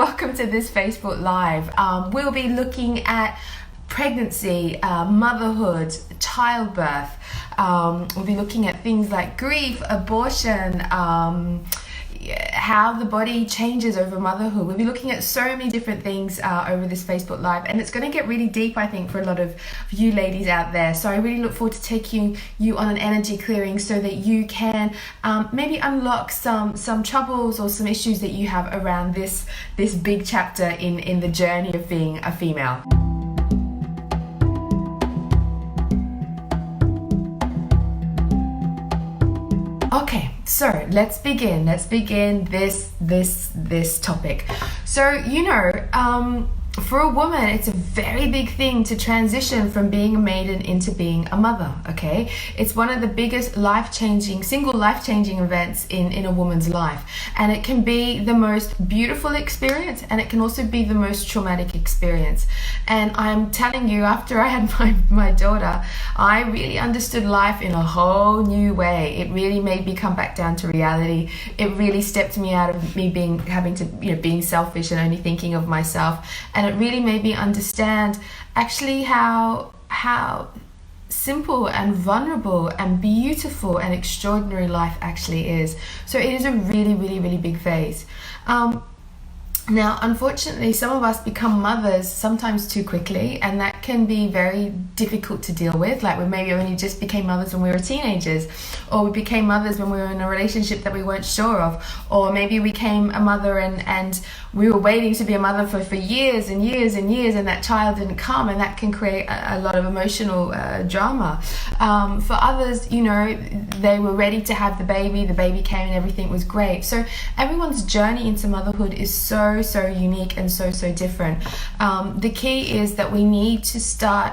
welcome to this Facebook Live. We'll be looking at pregnancy, motherhood, childbirth. We'll be looking at things like grief, abortion, how the body changes over motherhood. We'll be looking at so many different things over this Facebook Live, and it's going to get really deep, I think, for a lot of you ladies out there. So I really look forward to taking you on an energy clearing so that you can maybe unlock some troubles or some issues that you have around this big chapter in the journey of being a female. Okay, so let's begin this topic. So, for a woman, it's a very big thing to transition from being a maiden into being a mother, okay? It's one of the biggest single life-changing events in a woman's life. And it can be the most beautiful experience, and it can also be the most traumatic experience. And I'm telling you, after I had my daughter, I really understood life in a whole new way. It really made me come back down to reality. It really stepped me out of me being selfish and only thinking of myself. And it really made me understand actually how simple and vulnerable and beautiful and extraordinary life actually is. So it is a really, really, really big phase. Now, unfortunately, some of us become mothers sometimes too quickly, and that can be very difficult to deal with. Like we maybe only just became mothers when we were teenagers, or we became mothers when we were in a relationship that we weren't sure of, or maybe we became a mother and we were waiting to be a mother for years and years and years, and that child didn't come, and that can create a lot of emotional drama. For others, they were ready to have the baby came and everything was great. So everyone's journey into motherhood is so unique and so different. The key is that we need to start,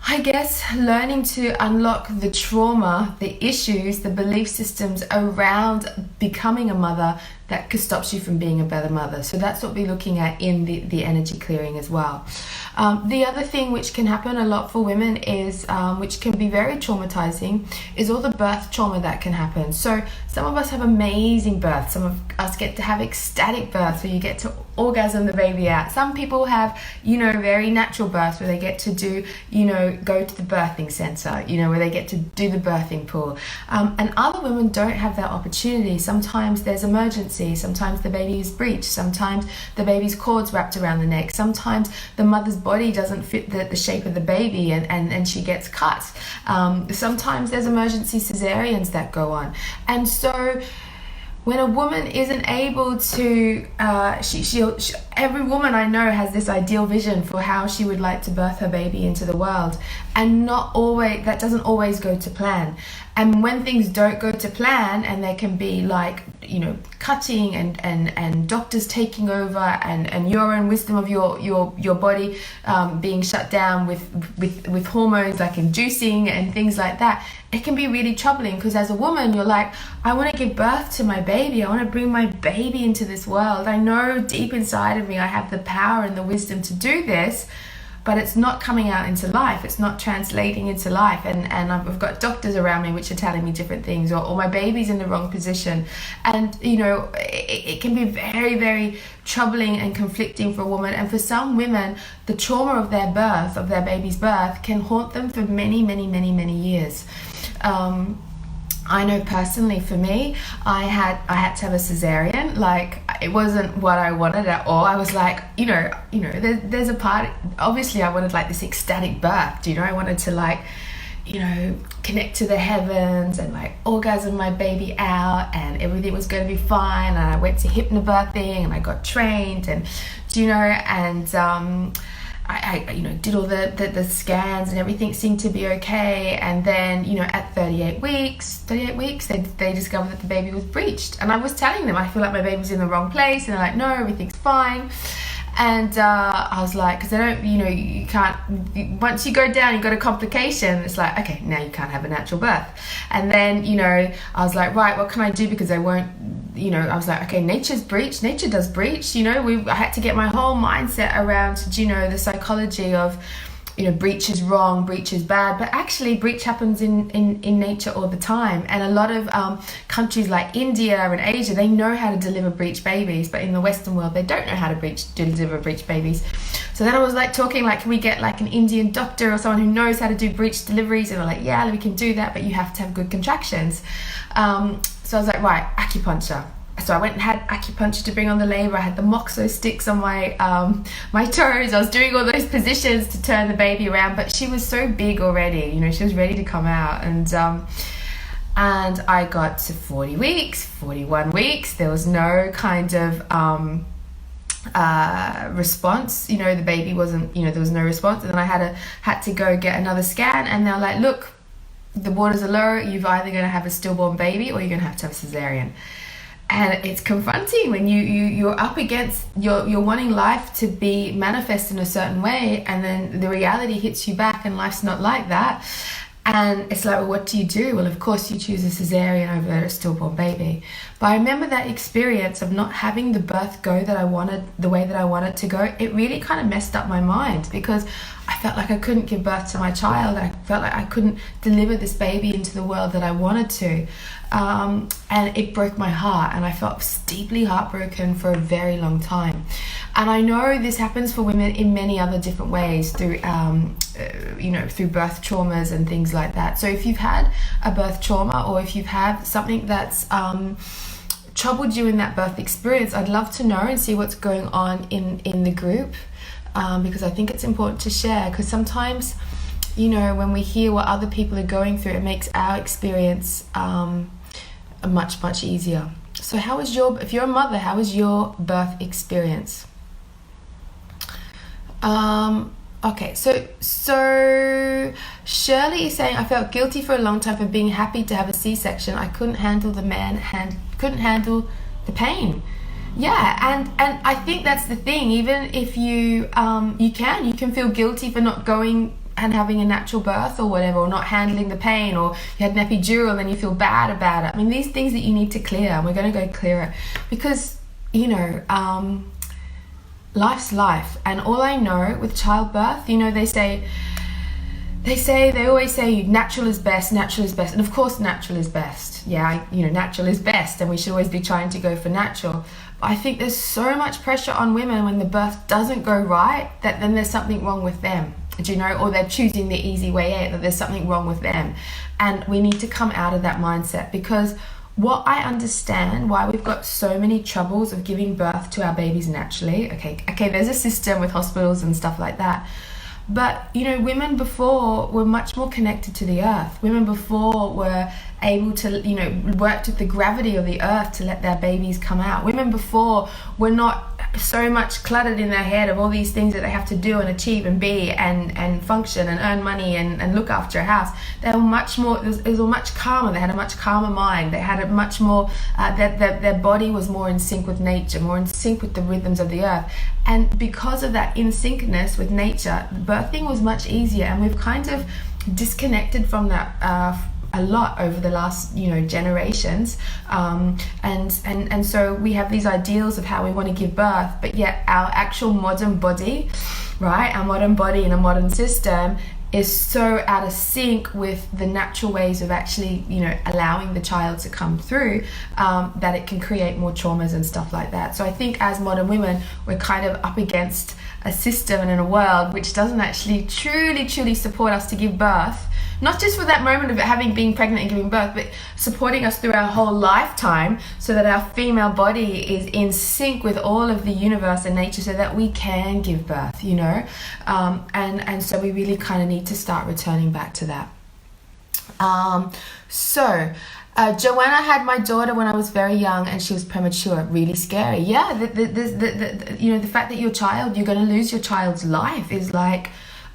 I guess, learning to unlock the trauma, the issues, the belief systems around becoming a mother that stops you from being a better mother. So that's what we're looking at in the energy clearing as well. The other thing which can happen a lot for women is, which can be very traumatizing, is all the birth trauma that can happen. So some of us have amazing births. Some of us get to have ecstatic births where you get to orgasm the baby out. Some people have, very natural births where they get to do, go to the birthing center, where they get to do the birthing pool. And other women don't have that opportunity. Sometimes there's emergency. Sometimes the baby is breech. Sometimes the baby's cord's wrapped around the neck. Sometimes the mother's body doesn't fit the shape of the baby and she gets cut. Sometimes there's emergency cesareans that go on. And so when a woman isn't able to, every woman I know has this ideal vision for how she would like to birth her baby into the world, and that doesn't always go to plan. And when things don't go to plan, and there can be cutting and doctors taking over and your own wisdom of your body being shut down with hormones like inducing and things like that, it can be really troubling, because as a woman you're like, I want to give birth to my baby, I want to bring my baby into this world. I know deep inside of me I have the power and the wisdom to do this, but it's not coming out into life. It's not translating into life. And I've got doctors around me which are telling me different things, or my baby's in the wrong position. And, it can be very, very troubling and conflicting for a woman. And for some women, the trauma of their birth, of their baby's birth, can haunt them for many, many, many, many years. I know personally for me, I had to have a cesarean. Like, it wasn't what I wanted at all. I was like, there's a part, obviously I wanted like this ecstatic birth, I wanted to connect to the heavens and like orgasm my baby out, and everything was going to be fine. And I went to hypnobirthing and I got trained, and I did all the scans, and everything seemed to be okay. And then, at 38 weeks, they discovered that the baby was breached. And I was telling them, I feel like my baby was in the wrong place. And they're like, no, everything's fine. And I was like, because they don't, you can't, once you go down, you got a complication. It's like, okay, now you can't have a natural birth. And then, I was like, right, what can I do? Because I won't, I was like, okay, nature does breach. I had to get my whole mindset around, the psychology of, breech is wrong, breech is bad, but actually breech happens in nature all the time. And a lot of countries like India and Asia, they know how to deliver breech babies, but in the Western world, they don't know how to deliver breech babies. So then I was like talking, like, can we get like an Indian doctor or someone who knows how to do breech deliveries? And they're like, yeah, we can do that, but you have to have good contractions. So I was like, right, acupuncture. So I went and had acupuncture to bring on the labor. I had the moxo sticks on my my toes. I was doing all those positions to turn the baby around, but she was so big already. She was ready to come out. And I got to 40 weeks, 41 weeks. There was no kind of response. The baby wasn't. There was no response. And then I had to go get another scan, and they're like, look, the waters are low. You're either going to have a stillborn baby or you're going to have a cesarean. And it's confronting when you're up against, you're wanting life to be manifest in a certain way, and then the reality hits you back and life's not like that. And it's like, well, what do you do? Well, of course you choose a cesarean over a stillborn baby. But I remember that experience of not having the birth go that I wanted, the way that I wanted to go. It really kind of messed up my mind, because I felt like I couldn't give birth to my child. I felt like I couldn't deliver this baby into the world that I wanted to. And it broke my heart, and I felt deeply heartbroken for a very long time. And I know this happens for women in many other different ways, through through birth traumas and things like that. So if you've had a birth trauma, or if you've had something that's troubled you in that birth experience, I'd love to know and see what's going on in the group, because I think it's important to share. Because sometimes, when we hear what other people are going through, it makes our experience much easier. So if you're a mother, how was your birth experience? Okay, so Shirley is saying, I felt guilty for a long time for being happy to have a C-section. I couldn't handle couldn't handle the pain. Yeah, and I think that's the thing. Even if you can feel guilty for not going and having a natural birth or whatever, or not handling the pain, or you had an epidural and then you feel bad about it. I mean, these things that you need to clear, and we're going to go clear it, because life's life. And all I know with childbirth, they always say natural is best, and of course natural is best. Yeah, natural is best, and we should always be trying to go for natural. But I think there's so much pressure on women when the birth doesn't go right, that then there's something wrong with them, or they're choosing the easy way out, that there's something wrong with them. And we need to come out of that mindset, because what I understand why we've got so many troubles of giving birth to our babies naturally. Okay, there's a system with hospitals and stuff like that. But, women before were much more connected to the earth. Women before were able to, worked with the gravity of the earth to let their babies come out. Women before were not so much cluttered in their head of all these things that they have to do and achieve and be and function and earn money and look after a house. They were much more, it was much calmer. They had a much calmer mind. They had a much more, their body was more in sync with nature, more in sync with the rhythms of the earth. And because of that in syncness with nature, birthing was much easier. And we've kind of disconnected from that a lot over the last generations, and so we have these ideals of how we want to give birth, but yet our actual modern body, right, our modern body in a modern system is so out of sync with the natural ways of actually allowing the child to come through, that it can create more traumas and stuff like that. So I think as modern women, we're kind of up against a system and in a world which doesn't actually truly support us to give birth, not just for that moment of being pregnant and giving birth, but supporting us through our whole lifetime, so that our female body is in sync with all of the universe and nature, so that we can give birth, and so we really kind of need to start returning back to that. Joanna had my daughter when I was very young, and she was premature. Really scary. Yeah, the fact that you're going to lose your child's life is like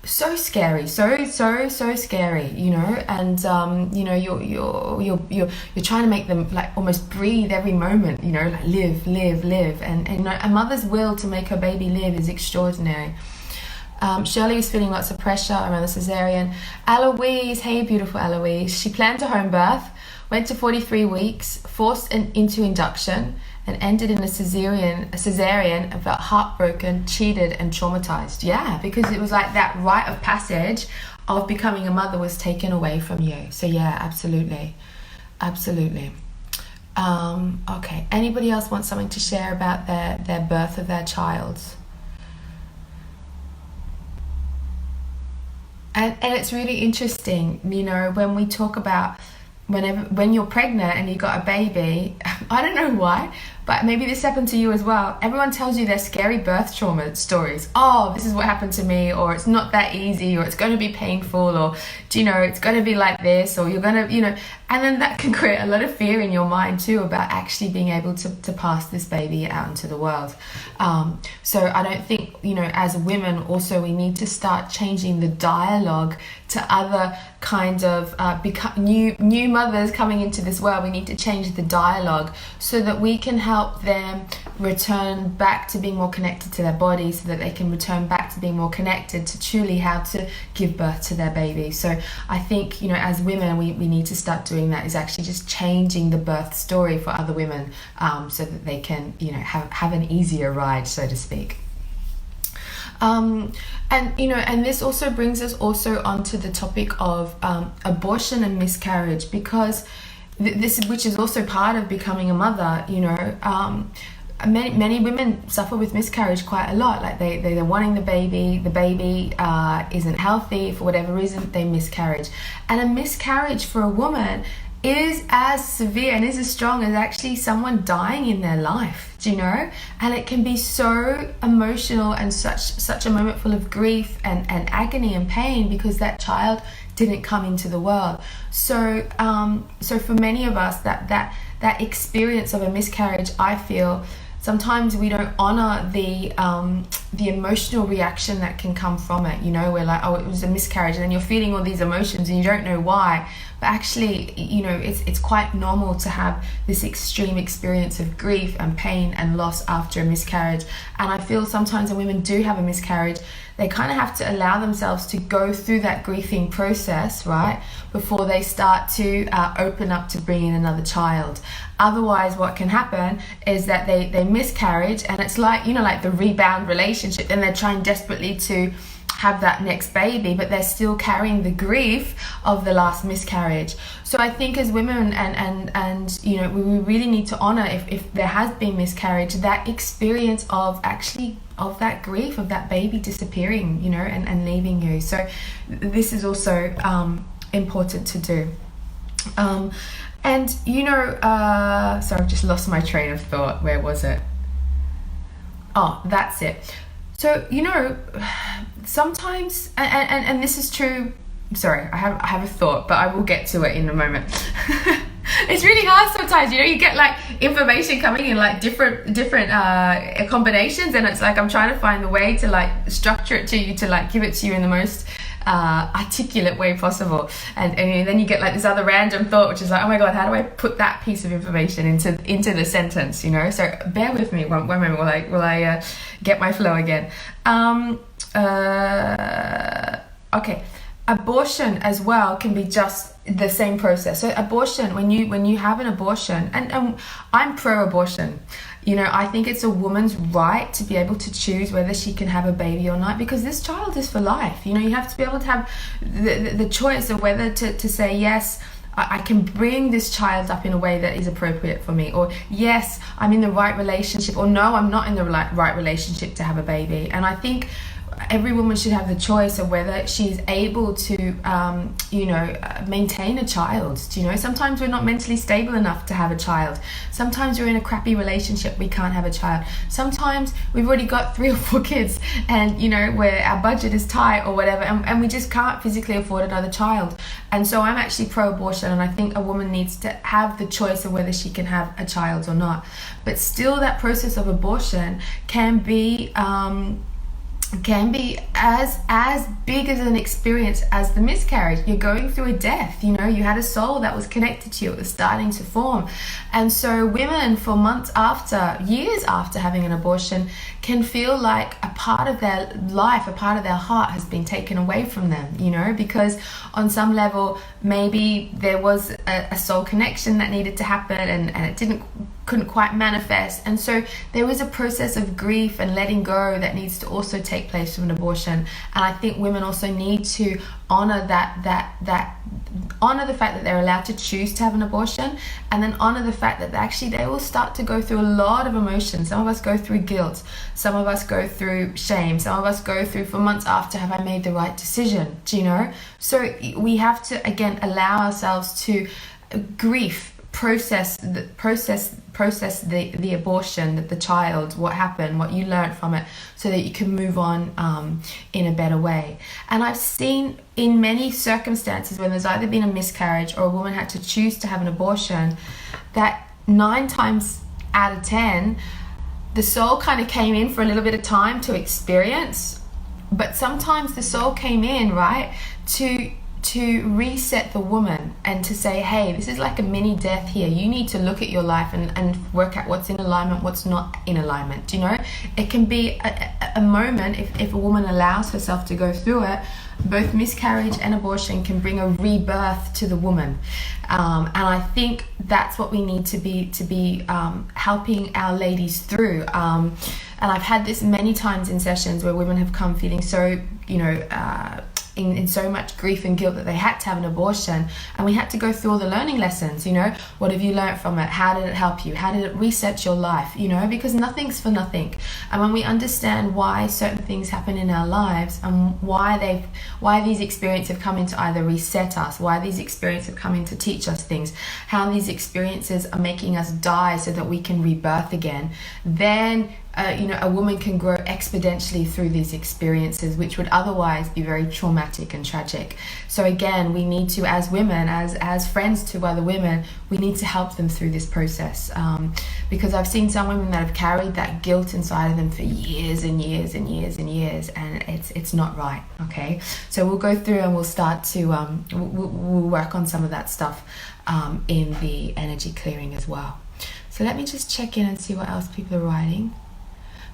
so scary, so scary, and you're trying to make them like almost breathe every moment, like live, and a mother's will to make her baby live is extraordinary. Shirley was feeling lots of pressure around the cesarean. Eloise, hey beautiful Eloise, she planned a home birth, went to 43 weeks, forced into induction, and ended in a cesarean and felt heartbroken, cheated, and traumatized. Yeah, because it was like that rite of passage of becoming a mother was taken away from you. So yeah, absolutely. Okay, anybody else want something to share about their birth of their child? And it's really interesting, you know, when we talk about when you're pregnant and you got a baby, I don't know why, but maybe this happened to you as well. Everyone tells you their scary birth trauma stories. Oh, this is what happened to me, or it's not that easy, or it's going to be painful, or, you know, it's going to be like this, or you're going to, you know, and then that can create a lot of fear in your mind too about actually being able to pass this baby out into the world. So I don't think, you know, as women also we need to start changing the dialogue to other kind of new mothers coming into this world. We need to change the dialogue so that we can help them return back to being more connected to their body, so that they can return back to being more connected to truly how to give birth to their baby. So I think, you know, as women we need to start doing that, is actually just changing the birth story for other women, so that they can, you know, have an easier ride, so to speak. And you know, and this also brings us also onto the topic of abortion and miscarriage, because this, which is also part of becoming a mother, you know, many women suffer with miscarriage quite a lot. Like they're wanting the baby isn't healthy for whatever reason, they miscarriage. And a miscarriage for a woman is as severe and is as strong as actually someone dying in their life, do you know? And it can be so emotional and such a moment full of grief and agony and pain, because that child didn't come into the world. So so for many of us, that experience of a miscarriage, I feel sometimes we don't honor the emotional reaction that can come from it. You know, we're like, oh, it was a miscarriage, and then you're feeling all these emotions and you don't know why. But actually, you know, it's quite normal to have this extreme experience of grief and pain and loss after a miscarriage. And I feel sometimes when women do have a miscarriage, they kind of have to allow themselves to go through that grieving process, right, before they start to open up to bring in another child. Otherwise, what can happen is that they miscarriage, and it's like, you know, like the rebound relationship, and they're trying desperately to have that next baby, but they're still carrying the grief of the last miscarriage. So I think as women and you know, we really need to honor, if there has been miscarriage, that experience of actually of that grief of that baby disappearing, you know, and leaving you. So this is also important to do. And you know, sorry, I've just lost my train of thought. Where was it? Oh, that's it. So, you know, sometimes, and this is true, sorry, I have a thought, but I will get to it in a moment. It's really hard sometimes, you know, you get like information coming in like different combinations, and it's like I'm trying to find the way to like structure it to you, to like give it to you in the most articulate way possible, and then you get like this other random thought, which is like, oh my god, how do I put that piece of information into the sentence, you know? So bear with me one moment while I get my flow again. Okay, abortion as well can be just the same process. So abortion, when you have an abortion, and I'm pro-abortion. You know, I think it's a woman's right to be able to choose whether she can have a baby or not, because this child is for life. You know, you have to be able to have the choice of whether to say, yes, I can bring this child up in a way that is appropriate for me, or yes, I'm in the right relationship, or no, I'm not in the right relationship to have a baby. And I think every woman should have the choice of whether she's able to, you know, maintain a child. You know, sometimes we're not mentally stable enough to have a child. Sometimes we're in a crappy relationship, we can't have a child. Sometimes we've already got 3 or 4 kids, and you know, where our budget is tight or whatever, and we just can't physically afford another child. And so I'm actually pro-abortion, and I think a woman needs to have the choice of whether she can have a child or not. But still, that process of abortion can be as big as an experience as the miscarriage. You're going through a death, you know, you had a soul that was connected to you, it was starting to form. And so women, for months after, years after having an abortion, can feel like a part of their life, a part of their heart has been taken away from them, you know, because on some level maybe there was a soul connection that needed to happen, and it couldn't quite manifest. And so there was a process of grief and letting go that needs to also take place from an abortion. And I think women also need to honor honor the fact that they're allowed to choose to have an abortion, and then honor the fact that actually they will start to go through a lot of emotions. Some of us go through guilt, some of us go through shame, some of us go through for months after, have I made the right decision? Do you know? So we have to again allow ourselves to grief, process the abortion, the child, what happened, what you learned from it, so that you can move on in a better way. And I've seen in many circumstances when there's either been a miscarriage or a woman had to choose to have an abortion, that 9 times out of 10 the soul kind of came in for a little bit of time to experience, but sometimes the soul came in, right, to reset the woman and to say, hey, this is like a mini death here. You need to look at your life and work out what's in alignment, what's not in alignment. You know, it can be a moment, if a woman allows herself to go through it. Both miscarriage and abortion can bring a rebirth to the woman, and I think that's what we need to be helping our ladies through. And I've had this many times in sessions where women have come feeling so, you know, in so much grief and guilt that they had to have an abortion, and we had to go through all the learning lessons. You know, what have you learned from it? How did it help you? How did it reset your life? You know, because nothing's for nothing. And when we understand why certain things happen in our lives, and why these experiences have come in to either reset us, why these experiences have come in to teach us things, how these experiences are making us die so that we can rebirth again, then you know, a woman can grow exponentially through these experiences, which would otherwise be very traumatic and tragic. So again, we need to, as women, as friends to other women, we need to help them through this process, because I've seen some women that have carried that guilt inside of them for years and years and years and years, and it's not right. Okay, so we'll go through and we'll start to we'll work on some of that stuff in the energy clearing as well. So let me just check in and see what else people are writing.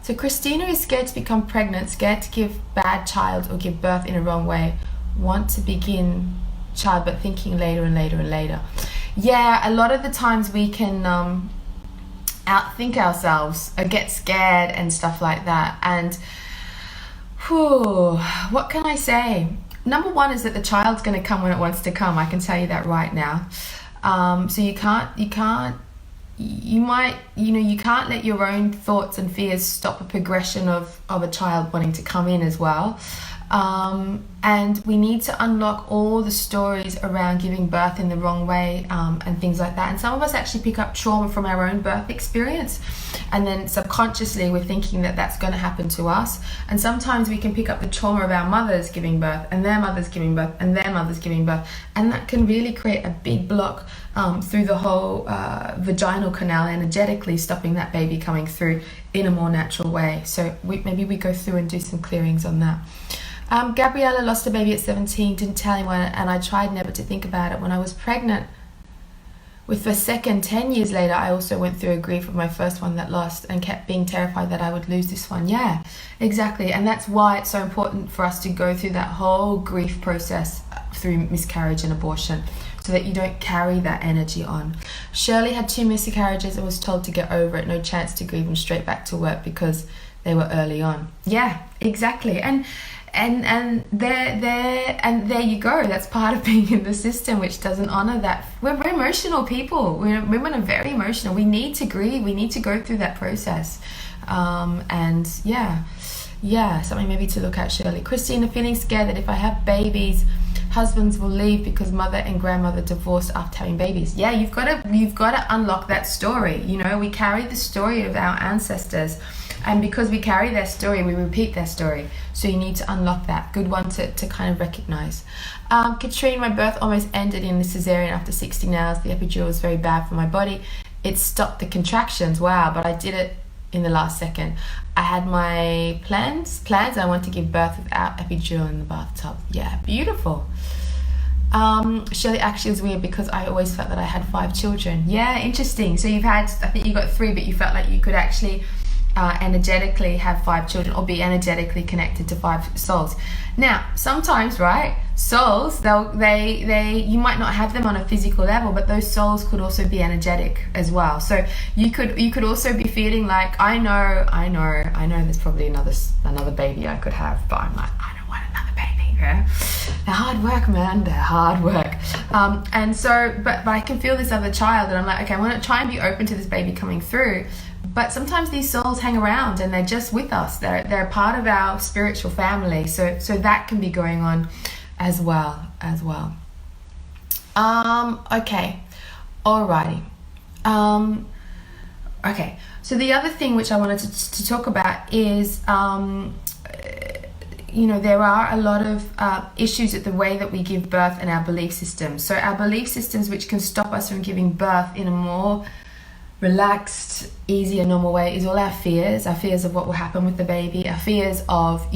So Christina is scared to become pregnant, scared to give bad child or give birth in a wrong way, want to begin childbirth, thinking later and later and later. Yeah, a lot of the times we can outthink ourselves or get scared and stuff like that. And what can I say? Number one is that the child's going to come when it wants to come. I can tell you that right now. So you can't let your own thoughts and fears stop a progression of a child wanting to come in as well. And we need to unlock all the stories around giving birth in the wrong way, and things like that. And some of us actually pick up trauma from our own birth experience, and then subconsciously we're thinking that that's going to happen to us. And sometimes we can pick up the trauma of our mothers giving birth, and their mothers giving birth, and their mothers giving birth, and that can really create a big block through the whole vaginal canal, energetically stopping that baby coming through in a more natural way. So maybe we go through and do some clearings on that. Gabriella lost a baby at 17, didn't tell anyone, and I tried never to think about it. When I was pregnant with the second 10 years later, I also went through a grief of my first one that lost, and kept being terrified that I would lose this one. Yeah, exactly. And that's why it's so important for us to go through that whole grief process through miscarriage and abortion, so that you don't carry that energy on. Shirley had 2 miscarriages and was told to get over it, no chance to grieve, and straight back to work because they were early on. Yeah, exactly. And there you go. That's part of being in the system, which doesn't honor that. We're very emotional people. Women are very emotional. We need to grieve. We need to go through that process. And yeah, something maybe to look at, Shirley. Christina, feeling scared that if I have babies, husbands will leave because mother and grandmother divorced after having babies. Yeah, you've got to unlock that story. You know, we carry the story of our ancestors, and because we carry their story, we repeat their story. So you need to unlock that. Good one to kind of recognize. Katrine, my birth almost ended in the cesarean after 16 hours. The epidural was very bad for my body. It stopped the contractions. Wow, but I did it in the last second. I had my plans. I want to give birth without epidural in the bathtub. Yeah, beautiful. Shirley, actually, it was weird because I always felt that I had 5 children. Yeah, interesting. So you've had, I think you got 3, but you felt like you could actually energetically have 5 children or be energetically connected to 5 souls. Now, sometimes, right, souls, you might not have them on a physical level, but those souls could also be energetic as well. So you could also be feeling like, I know there's probably another baby I could have, but I'm like, I don't want another baby. Yeah? They're hard work, man. They're hard work. And so, but I can feel this other child, and I'm like, okay, I'm going to try and be open to this baby coming through. But sometimes these souls hang around and they're just with us. They're part of our spiritual family. So that can be going on as well. Okay. Alrighty. Okay. So the other thing which I wanted to talk about is, there are a lot of issues with the way that we give birth and our belief systems. So our belief systems which can stop us from giving birth in a more relaxed, easier, normal way is all our fears of what will happen with the baby, our fears of,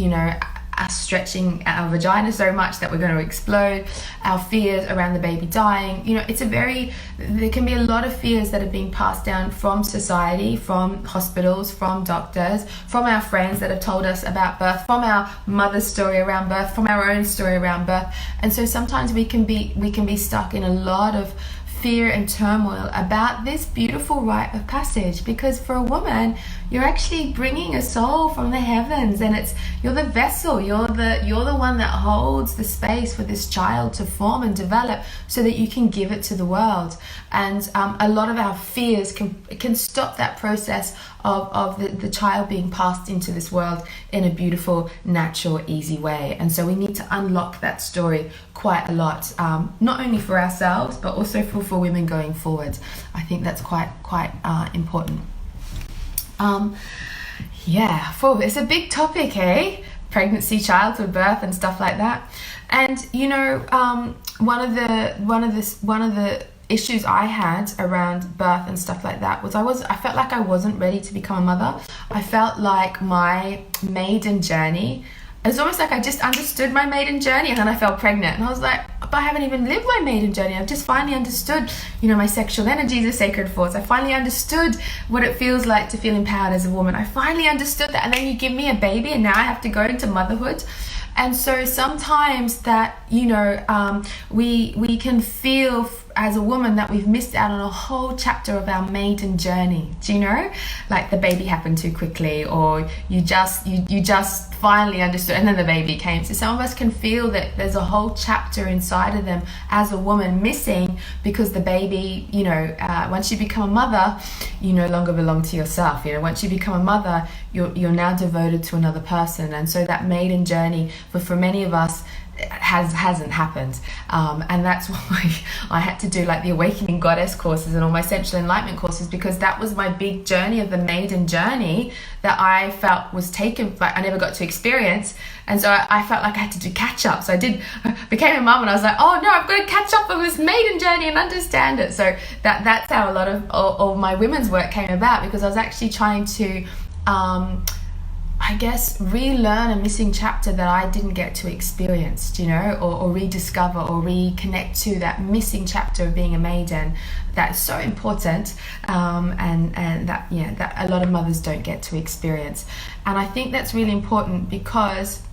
us stretching our vagina so much that we're going to explode, our fears around the baby dying. There can be a lot of fears that are being passed down from society, from hospitals, from doctors, from our friends that have told us about birth, from our mother's story around birth, from our own story around birth. And so sometimes we can be stuck in a lot of fear and turmoil about this beautiful rite of passage, because for a woman you're actually bringing a soul from the heavens, and you're the vessel, you're the one that holds the space for this child to form and develop so that you can give it to the world. And a lot of our fears can stop that process of the child being passed into this world in a beautiful, natural, easy way. And so we need to unlock that story quite a lot, not only for ourselves but also for women going forward. I think that's quite important. It's a big topic, pregnancy, childhood, birth, and stuff like that. And one of the issues I had around birth and stuff like that was I felt like I wasn't ready to become a mother. I felt like my maiden journey, it's almost like I just understood my maiden journey and then I fell pregnant, and I was like, but I haven't even lived my maiden journey. I've just finally understood, my sexual energy is a sacred force. I finally understood what it feels like to feel empowered as a woman. I finally understood that. And then you give me a baby and now I have to go into motherhood. And so sometimes that, we can feel as a woman that we've missed out on a whole chapter of our maiden journey. Do you know? Like the baby happened too quickly, or you just finally understood and then the baby came. So some of us can feel that there's a whole chapter inside of them as a woman missing, because the baby, once you become a mother, you no longer belong to yourself. Once you become a mother, you're now devoted to another person. And so that maiden journey for many of us hasn't happened, and that's why I had to do like the Awakening Goddess courses and all my Sensual Enlightenment courses, because that was my big journey of the maiden journey that I felt was taken, but I never got to experience. And so I felt like I had to do catch up. So I became a mum, and I was like, oh no, I've got to catch up on this maiden journey and understand it. So that's how a lot of all my women's work came about, because I was actually trying to relearn a missing chapter that I didn't get to experience, or rediscover or reconnect to that missing chapter of being a maiden. That's so important, and that a lot of mothers don't get to experience. And I think that's really important, because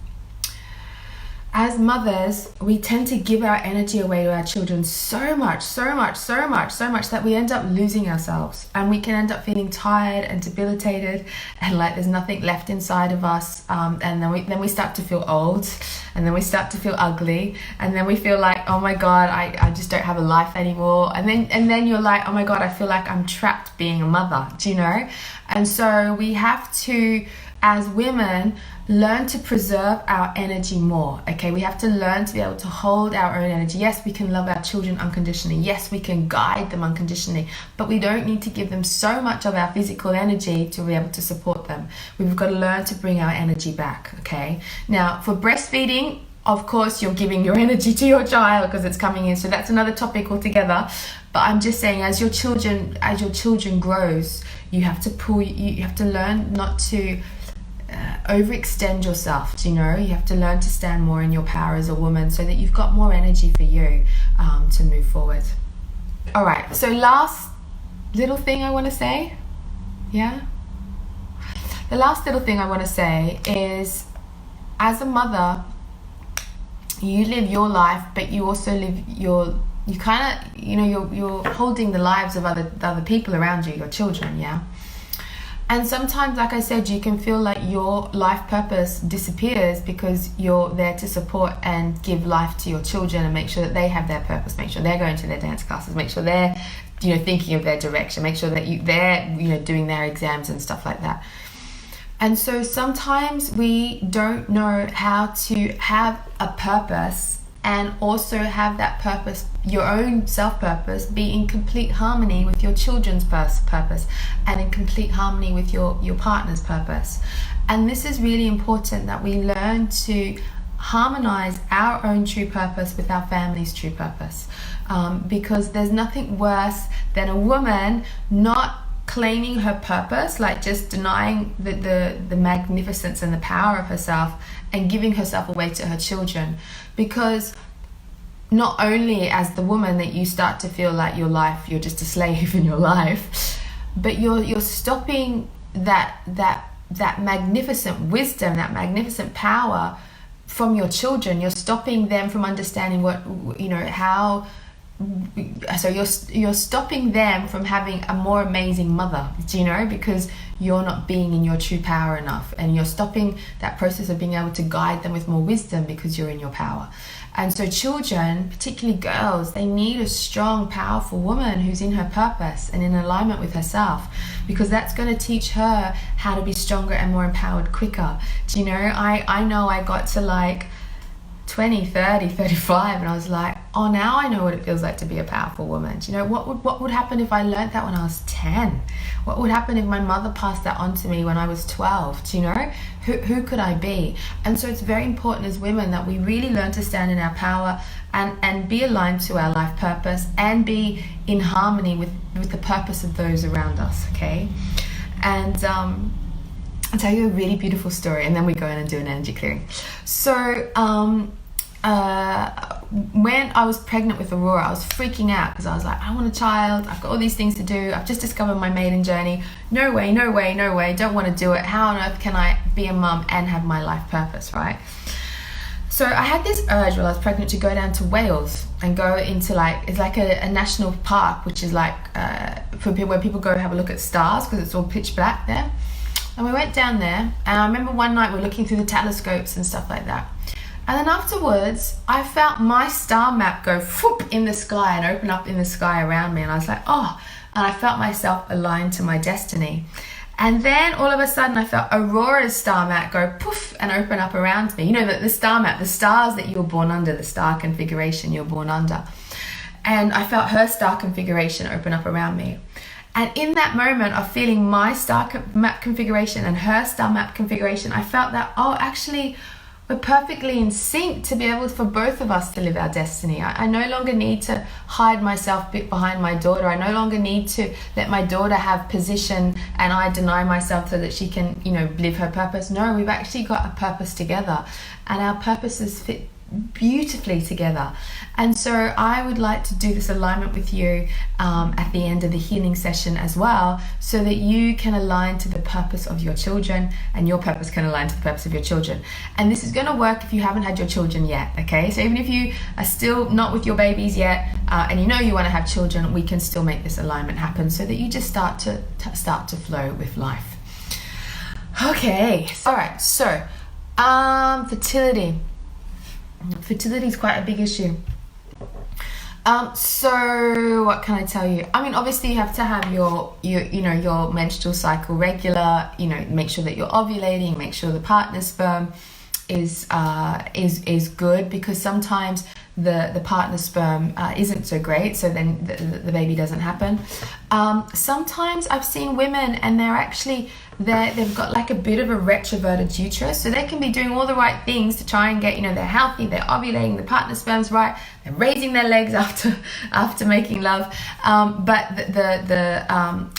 as mothers, we tend to give our energy away to our children so much that we end up losing ourselves, and we can end up feeling tired and debilitated and like there's nothing left inside of us, and then we start to feel old, and then we start to feel ugly, and then we feel like, oh my god, I just don't have a life anymore, and then you're like, oh my god, I feel like I'm trapped being a mother. Do you know? And so we have to, as women, learn to preserve our energy more. We have to learn to be able to hold our own energy. Yes, we can love our children unconditionally. Yes, we can guide them unconditionally, but we don't need to give them so much of our physical energy to be able to support them. We've got to learn to bring our energy back. Now, for breastfeeding, of course, you're giving your energy to your child because it's coming in. So that's another topic altogether. But I'm just saying, as your children grows, you have to learn not to overextend yourself. You have to learn to stand more in your power as a woman, so that you've got more energy for you to move forward. All right, so last little thing I want to say, the last little thing I want to say is, as a mother, you live your life, but you also live your, you kind of, you know, you're holding the lives of other people around you, your children, yeah? And sometimes, like I said, you can feel like your life purpose disappears because you're there to support and give life to your children and make sure that they have their purpose, make sure they're going to their dance classes, make sure they're, you know, thinking of their direction, make sure that they're, you know, doing their exams and stuff like that. And so sometimes we don't know how to have a purpose and also have that purpose, your own self-purpose, be in complete harmony with your children's purpose and in complete harmony with your partner's purpose. And this is really important, that we learn to harmonize our own true purpose with our family's true purpose. Because there's nothing worse than a woman not claiming her purpose, like just denying the magnificence and the power of herself and giving herself away to her children. Because not only as the woman that you start to feel like your life, you're just a slave in your life, but you're stopping that magnificent wisdom, that magnificent power from your children. You're stopping them from understanding what, you know, how. So you're stopping them from having a more amazing mother, do you know, because you're not being in your true power enough, and you're stopping that process of being able to guide them with more wisdom because you're in your power. And so children, particularly girls, they need a strong, powerful woman who's in her purpose and in alignment with herself, because that's going to teach her how to be stronger and more empowered quicker. Do you know, I know I got to like 20, 30, 35, and I was like, oh, now I know what it feels like to be a powerful woman. Do you know, what would happen if I learned that when I was 10? What would happen if my mother passed that on to me when I was 12? Do you know, who could I be? And so it's very important as women that we really learn to stand in our power and be aligned to our life purpose and be in harmony with the purpose of those around us, okay? And I'll tell you a really beautiful story, and then we go in and do an energy clearing. So when I was pregnant with Aurora, I was freaking out because I was like, I want a child, I've got all these things to do, I've just discovered my maiden journey, no way, don't want to do it. How on earth can I be a mum and have my life purpose, right? So I had this urge while I was pregnant to go down to Wales and go into like, it's like a national park, which is like for people, where people go have a look at stars because it's all pitch black there. And we went down there, and I remember one night we were looking through the telescopes and stuff like that. And then afterwards, I felt my star map go whoop in the sky and open up in the sky around me. And I was like, oh, and I felt myself aligned to my destiny. And then all of a sudden, I felt Aurora's star map go poof and open up around me. You know, the star map, the stars that you were born under, the star configuration you were born under. And I felt her star configuration open up around me. And in that moment of feeling my star map configuration and her star map configuration, I felt that, oh, actually, we're perfectly in sync to be able for both of us to live our destiny. I no longer need to hide myself behind my daughter. I no longer need to let my daughter have position and I deny myself so that she can, you know, live her purpose. No, we've actually got a purpose together, and our purposes fit beautifully together. And so I would like to do this alignment with you at the end of the healing session as well, so that you can align to the purpose of your children and your purpose can align to the purpose of your children. And this is going to work if you haven't had your children yet, okay? So even if you are still not with your babies yet and you know you want to have children, we can still make this alignment happen so that you just start to flow with life. Okay, all right, so fertility. Fertility is quite a big issue. So what can I tell you? I mean, obviously you have to have your menstrual cycle regular. You know, make sure that you're ovulating. Make sure the partner's sperm is good, because sometimes the partner's sperm isn't so great, so then the baby doesn't happen. Sometimes I've seen women and they've got like a bit of a retroverted uterus, so they can be doing all the right things to try and get, you know, they're healthy, they're ovulating, the partner sperm's right, they're raising their legs after making love, but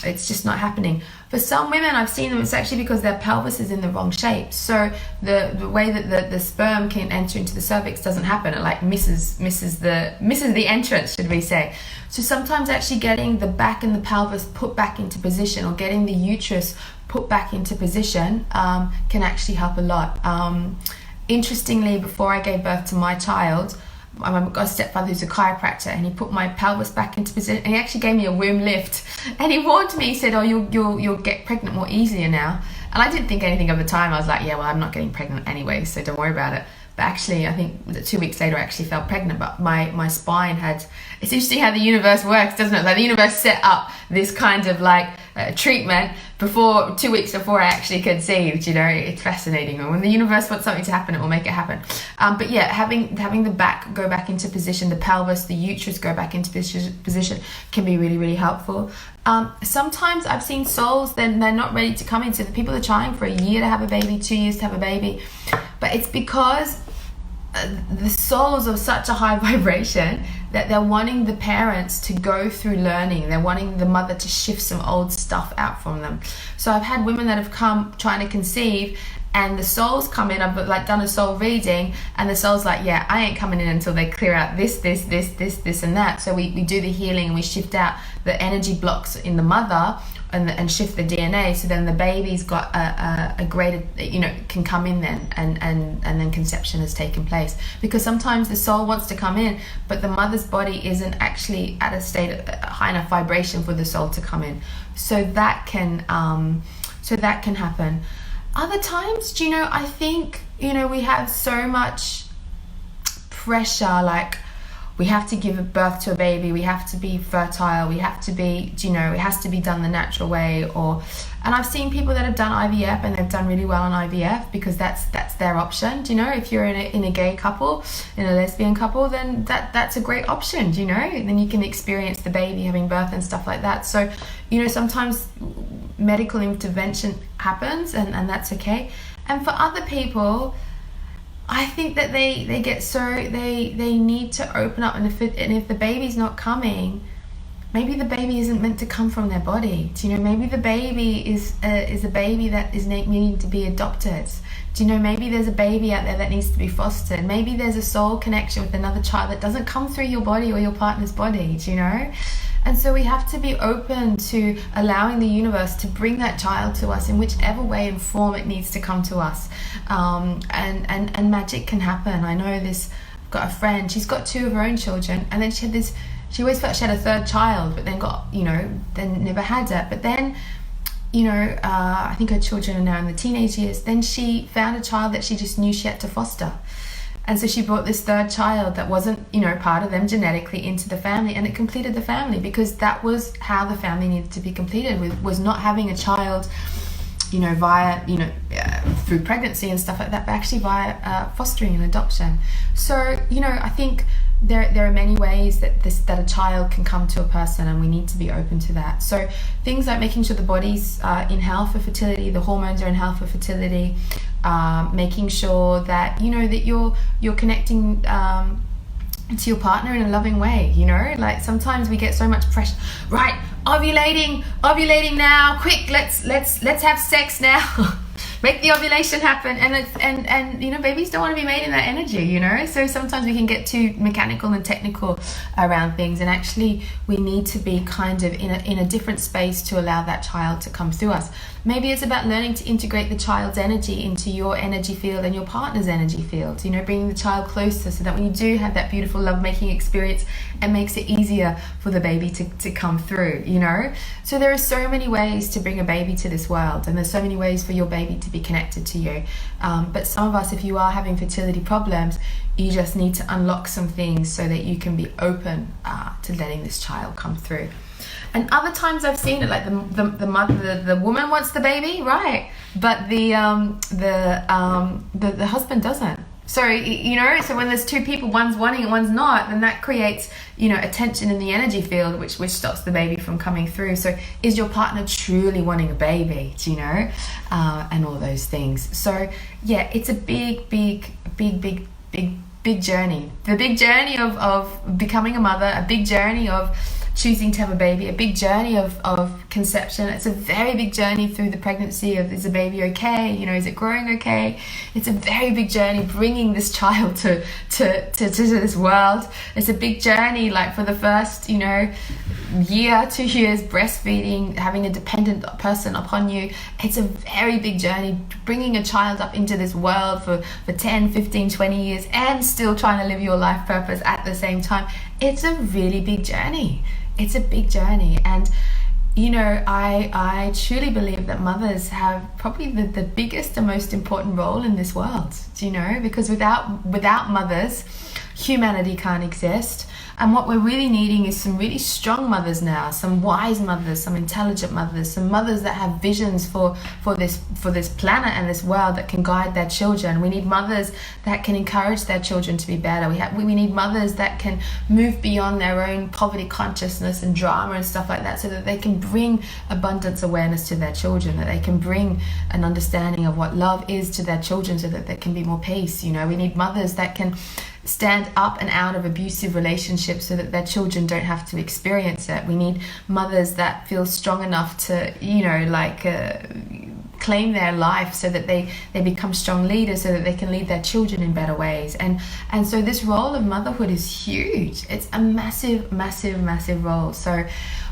it's just not happening. For some women, I've seen them, it's actually because their pelvis is in the wrong shape. So the way that the sperm can enter into the cervix doesn't happen. It like misses the entrance, should we say. So sometimes actually getting the back and the pelvis put back into position, or getting the uterus put back into position can actually help a lot. Interestingly, before I gave birth to my child, I've got a stepfather who's a chiropractor, and he put my pelvis back into position, and he actually gave me a womb lift, and he warned me. He said, oh, you'll get pregnant more easier now. And I didn't think anything of the time. I was like, yeah, well, I'm not getting pregnant anyway, so don't worry about it. But actually, I think 2 weeks later I actually felt pregnant, but my spine had, it's interesting how the universe works, doesn't it? Like the universe set up this kind of like treatment before 2 weeks before I actually conceived. You know, it's fascinating. When the universe wants something to happen, it will make it happen. But yeah, having the back go back into position, the pelvis, the uterus go back into position can be really, really helpful. Sometimes I've seen souls, they're not ready to come in. So the people are trying for a year to have a baby, 2 years to have a baby, but it's because the souls of such a high vibration that they're wanting the parents to go through learning. They're wanting the mother to shift some old stuff out from them. So I've had women that have come trying to conceive, and the souls come in. I've like done a soul reading, and the soul's like, yeah, I ain't coming in until they clear out this and that. So we do the healing, and we shift out the energy blocks in the mother and shift the DNA, so then the baby's got a greater, you know, can come in then, and then conception has taken place. Because sometimes the soul wants to come in, but the mother's body isn't actually at a state of high enough vibration for the soul to come in. So that can happen. Other times, do you know, I think, you know, we have so much pressure, like we have to give birth to a baby, we have to be fertile, we have to be, you know, it has to be done the natural way. And I've seen people that have done IVF and they've done really well on IVF because that's their option. Do you know, if you're in a gay couple, in a lesbian couple, then that's a great option. Do you know, then you can experience the baby having birth and stuff like that. So, you know, sometimes medical intervention happens, and that's okay. And for other people, I think that they get so they need to open up, and if the baby's not coming, maybe the baby isn't meant to come from their body. Do you know, maybe the baby is a baby that is needing to be adopted. Do you know, maybe there's a baby out there that needs to be fostered. Maybe there's a soul connection with another child that doesn't come through your body or your partner's body. Do you know? And so we have to be open to allowing the universe to bring that child to us in whichever way and form it needs to come to us. And magic can happen. I know this, I've got a friend, she's got 2 of her own children, and then she always felt she had a 3rd child, but then then never had it. But then, you know, I think her children are now in the teenage years. Then she found a child that she just knew she had to foster. And so she brought this 3rd child that wasn't, you know, part of them genetically into the family, and it completed the family, because that was how the family needed to be completed, was not having a child, you know, via, you know, through pregnancy and stuff like that, but actually via fostering and adoption. So, you know, I think there are many ways that a child can come to a person, and we need to be open to that. So things like making sure the body's in health for fertility, the hormones are in health for fertility, making sure that, you know, that you're connecting to your partner in a loving way. You know, like sometimes we get so much pressure, right? Ovulating now, quick, let's have sex now. Make the ovulation happen, and you know, babies don't want to be made in that energy, you know. So sometimes we can get too mechanical and technical around things, and actually we need to be kind of in a different space to allow that child to come through us. Maybe it's about learning to integrate the child's energy into your energy field and your partner's energy field, you know, bringing the child closer, so that when you do have that beautiful lovemaking experience, it makes it easier for the baby to come through, you know. So there are so many ways to bring a baby to this world, and there's so many ways for your baby to be connected to you. But some of us, if you are having fertility problems, you just need to unlock some things so that you can be open to letting this child come through. And other times I've seen it, like the mother, the woman wants the baby, right? But the husband doesn't. So, you know, so when there's 2 people, one's wanting and one's not, then that creates, you know, a tension in the energy field, which stops the baby from coming through. So is your partner truly wanting a baby, do you know? And all those things. So yeah, it's a big journey. The big journey of becoming a mother, a big journey of choosing to have a baby, a big journey of conception. It's a very big journey through the pregnancy of, is the baby okay? You know, is it growing okay? It's a very big journey bringing this child to this world. It's a big journey, like for the first, you know, year, 2 years breastfeeding, having a dependent person upon you. It's a very big journey, bringing a child up into this world for 10, 15, 20 years and still trying to live your life purpose at the same time. It's a really big journey. It's a big journey. And you know, I truly believe that mothers have probably the biggest and most important role in this world, do you know? Because without mothers, humanity can't exist. And what we're really needing is some really strong mothers now, some wise mothers, some intelligent mothers, some mothers that have visions for this planet and this world, that can guide their children. We need mothers that can encourage their children to be better. We need mothers that can move beyond their own poverty consciousness and drama and stuff like that, so that they can bring abundance awareness to their children, that they can bring an understanding of what love is to their children, so that there can be more peace. You know, we need mothers that can stand up and out of abusive relationships so that their children don't have to experience it. We need mothers that feel strong enough to, you know, like claim their life, so that they become strong leaders, so that they can lead their children in better ways. And so this role of motherhood is huge. It's a massive, massive, massive role. So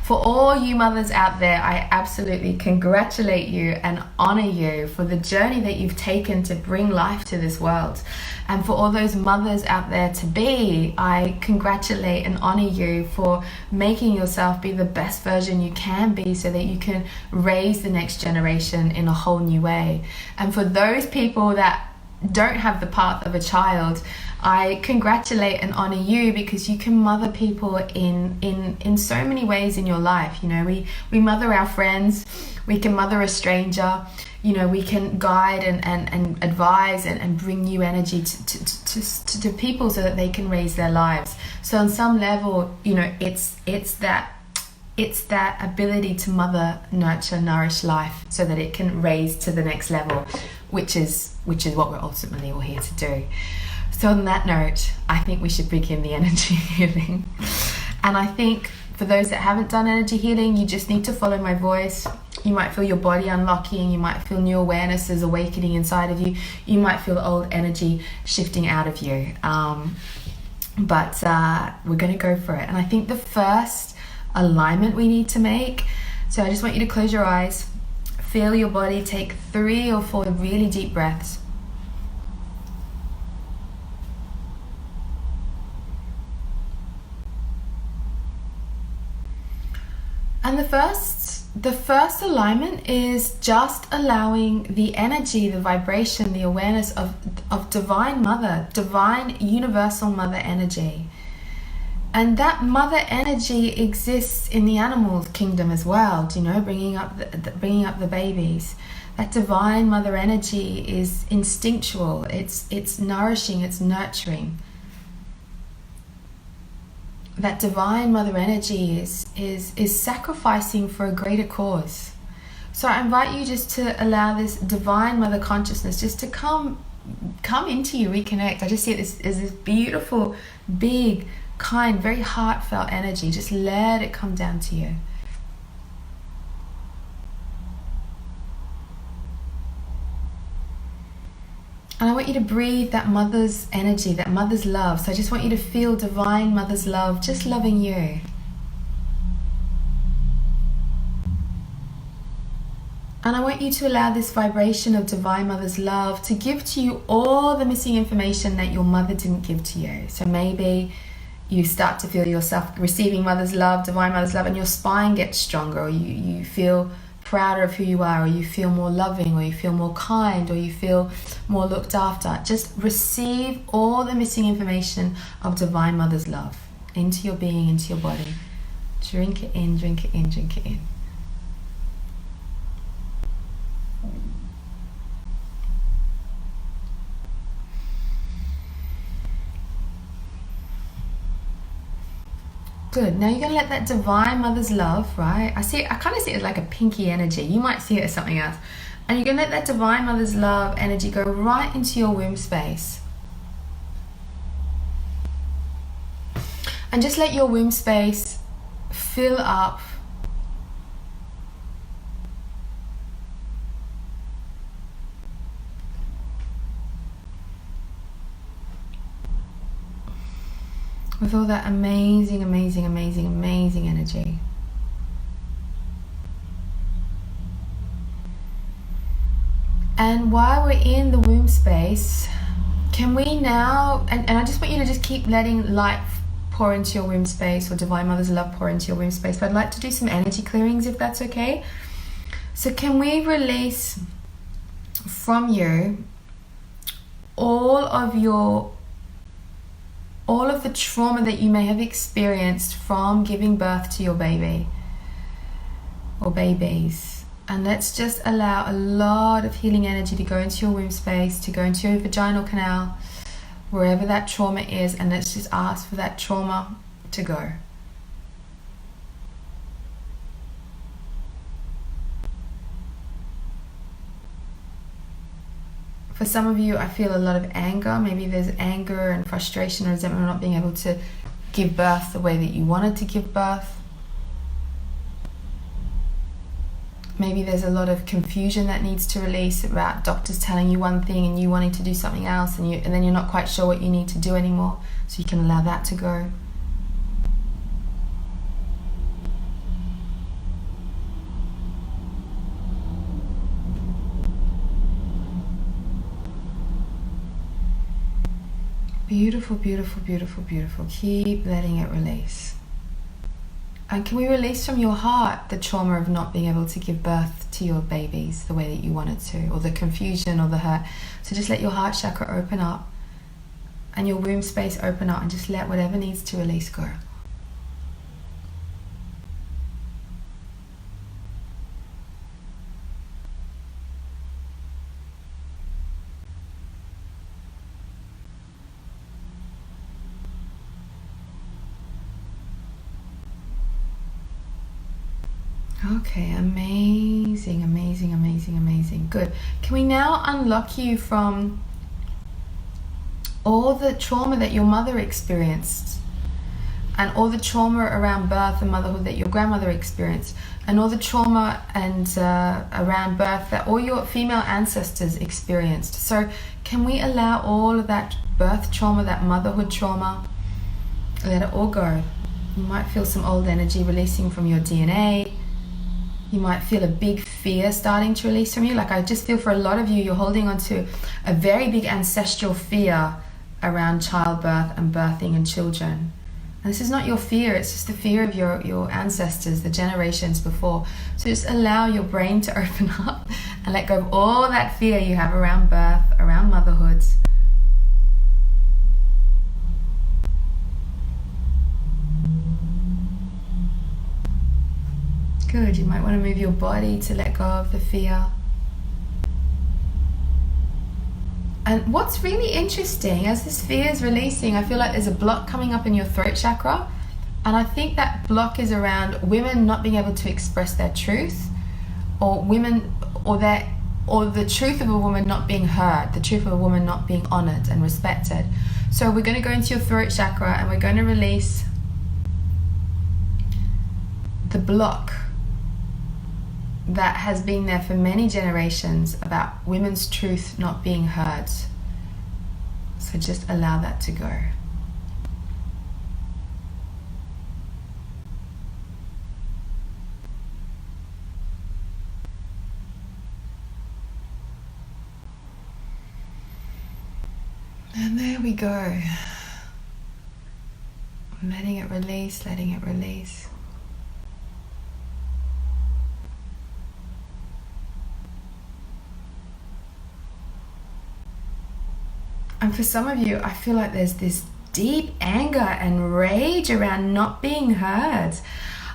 for all you mothers out there, I absolutely congratulate you and honor you for the journey that you've taken to bring life to this world. And for all those mothers out there to be, I congratulate and honor you for making yourself be the best version you can be, so that you can raise the next generation in a whole new way. And for those people that don't have the path of a child, I congratulate and honor you, because you can mother people in so many ways in your life. You know, we mother our friends, we can mother a stranger, you know, we can guide and advise and bring new energy to people, so that they can raise their lives. So on some level, you know, it's that ability to mother, nurture, nourish life, so that it can raise to the next level, which is what we're ultimately all here to do. So on that note, I think we should begin the energy healing. And I think for those that haven't done energy healing, you just need to follow my voice. You might feel your body unlocking, you might feel new awarenesses awakening inside of you, you might feel old energy shifting out of you. But we're going to go for it. And I think the first alignment we need to make, so I just want you to close your eyes, feel your body, take 3 or 4 really deep breaths. And the first alignment is just allowing the energy, the vibration, the awareness of divine mother, divine universal mother energy. And that mother energy exists in the animal kingdom as well, you know, bringing up the babies. That divine mother energy is instinctual, it's nourishing, it's nurturing. That divine mother energy is sacrificing for a greater cause. So I invite you just to allow this divine mother consciousness just to come into you, reconnect. I just see it as this beautiful, big, kind, very heartfelt energy. Just let it come down to you. And I want you to breathe that mother's energy, that mother's love. So I just want you to feel divine mother's love, just loving you. And I want you to allow this vibration of divine mother's love to give to you all the missing information that your mother didn't give to you. So maybe you start to feel yourself receiving mother's love, divine mother's love, and your spine gets stronger, or you feel prouder of who you are, or you feel more loving, or you feel more kind, or you feel more looked after. Just receive all the missing information of divine mother's love into your being, into your body. Drink it in, drink it in, drink it in. Good. Now you're going to let that divine mother's love, right? I kind of see it as like a pinky energy. You might see it as something else. And you're going to let that divine mother's love energy go right into your womb space. And just let your womb space fill up with all that amazing, amazing, amazing, amazing energy. And while we're in the womb space, can we now, and I just want you to just keep letting light pour into your womb space, or Divine Mother's love pour into your womb space, but I'd like to do some energy clearings if that's okay. So can we release from you all of the trauma that you may have experienced from giving birth to your baby or babies? And let's just allow a lot of healing energy to go into your womb space, to go into your vaginal canal, wherever that trauma is, and let's just ask for that trauma to go. For some of you, I feel a lot of anger. Maybe there's anger and frustration and resentment of not being able to give birth the way that you wanted to give birth. Maybe there's a lot of confusion that needs to release about doctors telling you one thing and you wanting to do something else, and then you're not quite sure what you need to do anymore. So you can allow that to go. Beautiful, beautiful, beautiful, beautiful. Keep letting it release. And can we release from your heart the trauma of not being able to give birth to your babies the way that you wanted to, or the confusion or the hurt? So just let your heart chakra open up and your womb space open up, and just let whatever needs to release go. Okay, amazing, amazing, amazing, amazing. Good. Can we now unlock you from all the trauma that your mother experienced, and all the trauma around birth and motherhood that your grandmother experienced, and all the trauma and around birth that all your female ancestors experienced? So can we allow all of that birth trauma, that motherhood trauma, let it all go? You might feel some old energy releasing from your DNA. You might feel a big fear starting to release from you. Like, I just feel for a lot of you, you're holding on to a very big ancestral fear around childbirth and birthing and children. And this is not your fear, it's just the fear of your ancestors, the generations before. So just allow your brain to open up and let go of all that fear you have around birth, around motherhood. Good. You might want to move your body to let go of the fear. And what's really interesting, as this fear is releasing, I feel like there's a block coming up in your throat chakra. And I think that block is around women not being able to express their truth, or the truth of a woman not being heard, the truth of a woman not being honored and respected. So we're going to go into your throat chakra and we're going to release the block that has been there for many generations about women's truth not being heard. So just allow that to go. And there we go. Letting it release, letting it release. And for some of you, I feel like there's this deep anger and rage around not being heard.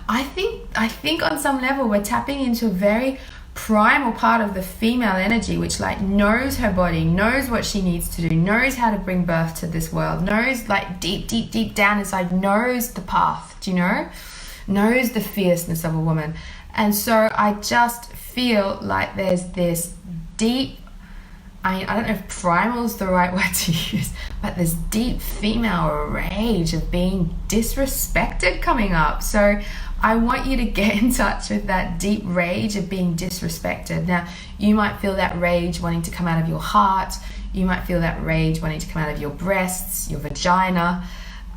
I think on some level we're tapping into a very primal part of the female energy, which like knows her body, knows what she needs to do, knows how to bring birth to this world, knows like deep down inside, knows the path, do you know? Knows the fierceness of a woman. And so I just feel like there's this deep, I don't know if primal is the right word to use, but this deep female rage of being disrespected coming up. So I want you to get in touch with that deep rage of being disrespected. Now, you might feel that rage wanting to come out of your heart. You might feel that rage wanting to come out of your breasts, your vagina.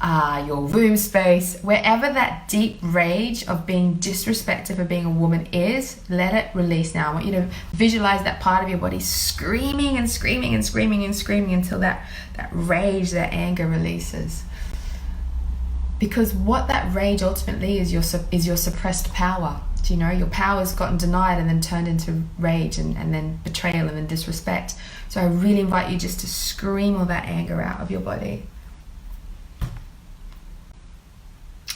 your womb space, wherever that deep rage of being disrespected for being a woman is, let it release now. I want you to visualize that part of your body screaming and screaming and screaming and screaming until that rage, that anger releases. Because what that rage ultimately is your suppressed power. Do you know? Your power has gotten denied and then turned into rage and then betrayal and then disrespect. So I really invite you just to scream all that anger out of your body.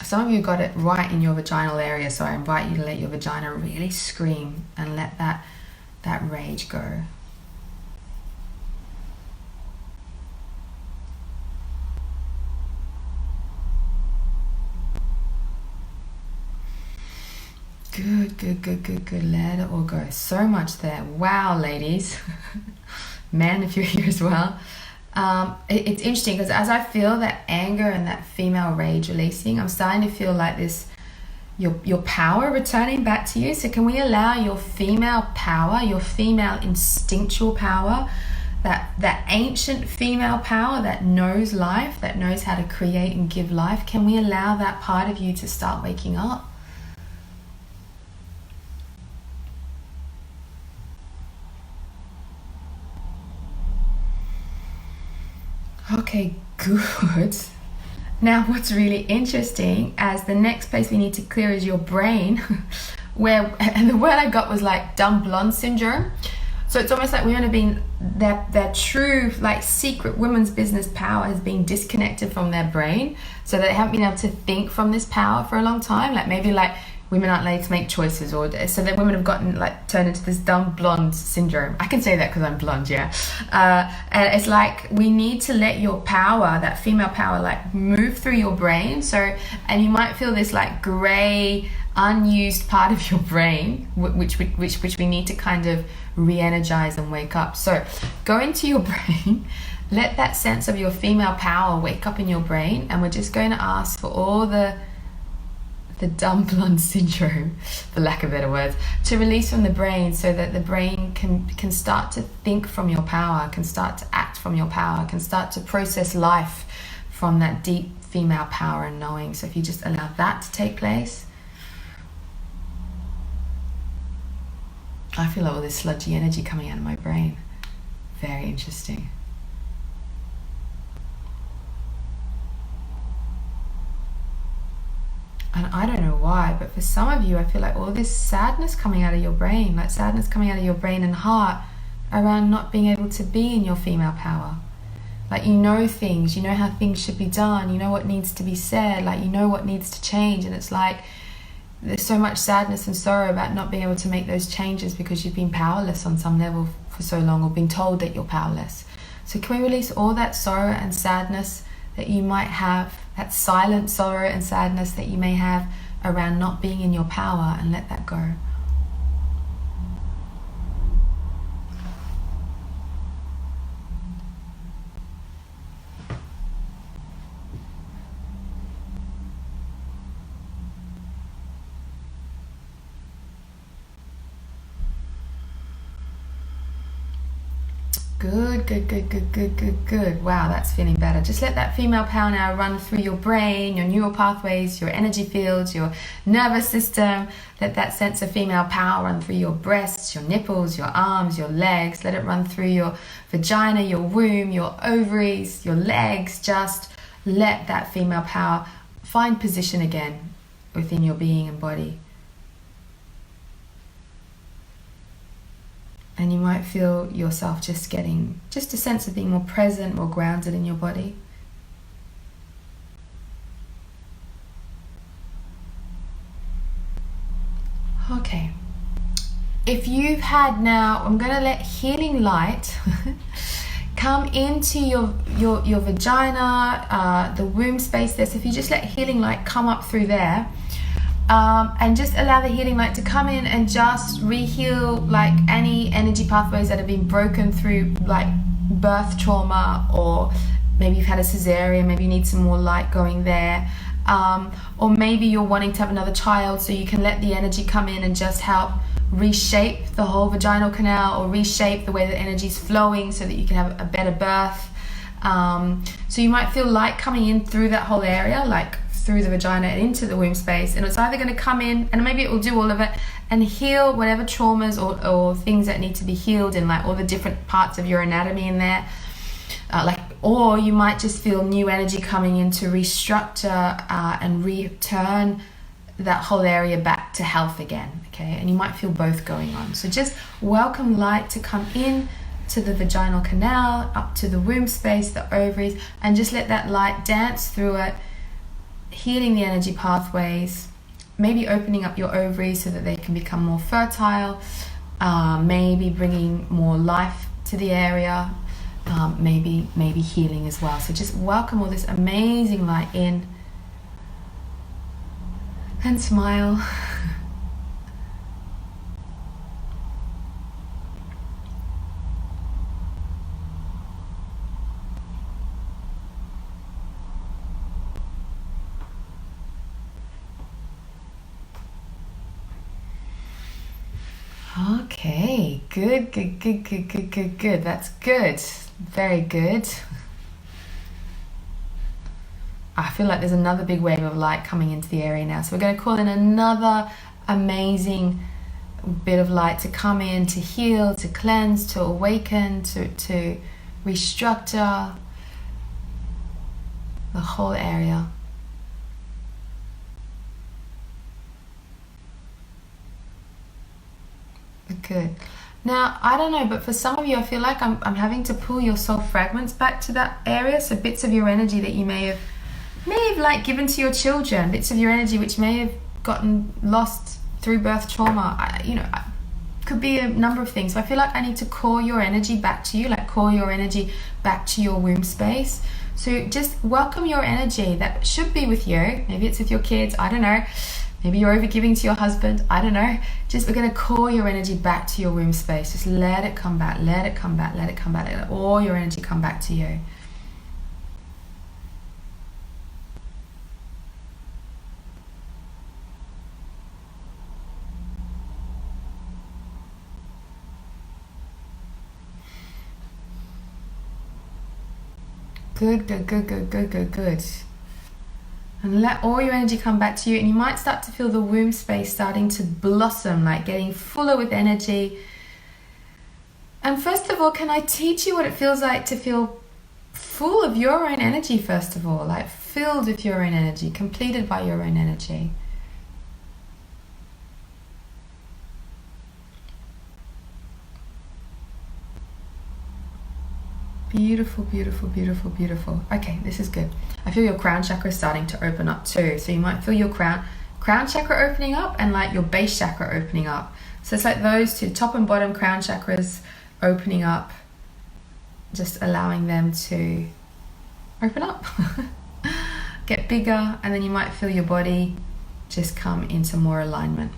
Some of you got it right in your vaginal area, so I invite you to let your vagina really scream and let that rage go. Good. Let it all go. So much there. Wow, ladies. Men, if you're here as well. It's interesting because as I feel that anger and that female rage releasing, I'm starting to feel like this, your power returning back to you. So can we allow your female power, your female instinctual power, that ancient female power that knows life, that knows how to create and give life, can we allow that part of you to start waking up? Okay, good. Now what's really interesting, as the next place we need to clear is your brain, and the word I got was like dumb blonde syndrome. So it's almost like women have been, their true like secret women's business power has been disconnected from their brain, so they haven't been able to think from this power for a long time. Like maybe like women aren't allowed to make choices, or so that women have gotten like turned into this dumb blonde syndrome. I can say that because I'm blonde, yeah. And it's like we need to let your power, that female power, like move through your brain. So, and you might feel this like gray, unused part of your brain, which we need to kind of re-energize and wake up. So, go into your brain. Let that sense of your female power wake up in your brain, and we're just going to ask for all the dumb blonde syndrome, for lack of better words, to release from the brain, so that the brain can start to think from your power, can start to act from your power, can start to process life from that deep female power and knowing. So if you just allow that to take place, I feel all this sludgy energy coming out of my brain. Very interesting. And I don't know why, but for some of you, I feel like all this sadness coming out of your brain, like sadness coming out of your brain and heart around not being able to be in your female power. Like, you know things, you know how things should be done, you know what needs to be said, like you know what needs to change. And it's like there's so much sadness and sorrow about not being able to make those changes because you've been powerless on some level for so long, or been told that you're powerless. So can we release all that sorrow and sadness that you might have, that silent sorrow and sadness that you may have around not being in your power, and let that go. Good. Wow, that's feeling better. Just let that female power now run through your brain, your neural pathways, your energy fields, your nervous system. Let that sense of female power run through your breasts, your nipples, your arms, your legs. Let it run through your vagina, your womb, your ovaries, your legs. Just let that female power find position again within your being and body. And you might feel yourself just getting just a sense of being more present, more grounded in your body. Okay. If you've had now, I'm going to let healing light come into your vagina, the womb space there. So if you just let healing light come up through there, and just allow the healing light to come in and just re-heal like any energy pathways that have been broken through like birth trauma, or maybe you've had a cesarean, maybe you need some more light going there, or maybe you're wanting to have another child, so you can let the energy come in and just help reshape the whole vaginal canal, or reshape the way that energy is flowing so that you can have a better birth. So you might feel light coming in through that whole area, like through the vagina and into the womb space, and it's either going to come in, and maybe it will do all of it and heal whatever traumas or things that need to be healed in, like all the different parts of your anatomy in there, or you might just feel new energy coming in to restructure and return that whole area back to health again. Okay, and you might feel both going on. So just welcome light to come in to the vaginal canal, up to the womb space, the ovaries, and just let that light dance through it, healing the energy pathways, maybe opening up your ovaries so that they can become more fertile, maybe bringing more life to the area, maybe healing as well. So just welcome all this amazing light in and smile. Okay, good. That's good. Very good. I feel like there's another big wave of light coming into the area now. So we're going to call in another amazing bit of light to come in, to heal, to cleanse, to awaken, to restructure the whole area. Good. Now, I don't know, but for some of you, I feel like I'm having to pull your soul fragments back to that area. So bits of your energy that you may have like given to your children, bits of your energy which may have gotten lost through birth trauma. Could be a number of things. So I feel like I need to call your energy back to you, like call your energy back to your womb space. So just welcome your energy that should be with you. Maybe it's with your kids, I don't know. Maybe you're overgiving to your husband, I don't know. Just, we're going to call your energy back to your womb space. Just let it come back, let it come back, let it come back. Let all your energy come back to you. Good. And let all your energy come back to you, and you might start to feel the womb space starting to blossom, like getting fuller with energy. And first of all, can I teach you what it feels like to feel full of your own energy, first of all, like filled with your own energy, completed by your own energy. Beautiful. Okay, this is good. I feel your crown chakra starting to open up too. So you might feel your crown chakra opening up and like your base chakra opening up. So it's like those two, top and bottom crown chakras opening up, just allowing them to open up, get bigger, and then you might feel your body just come into more alignment.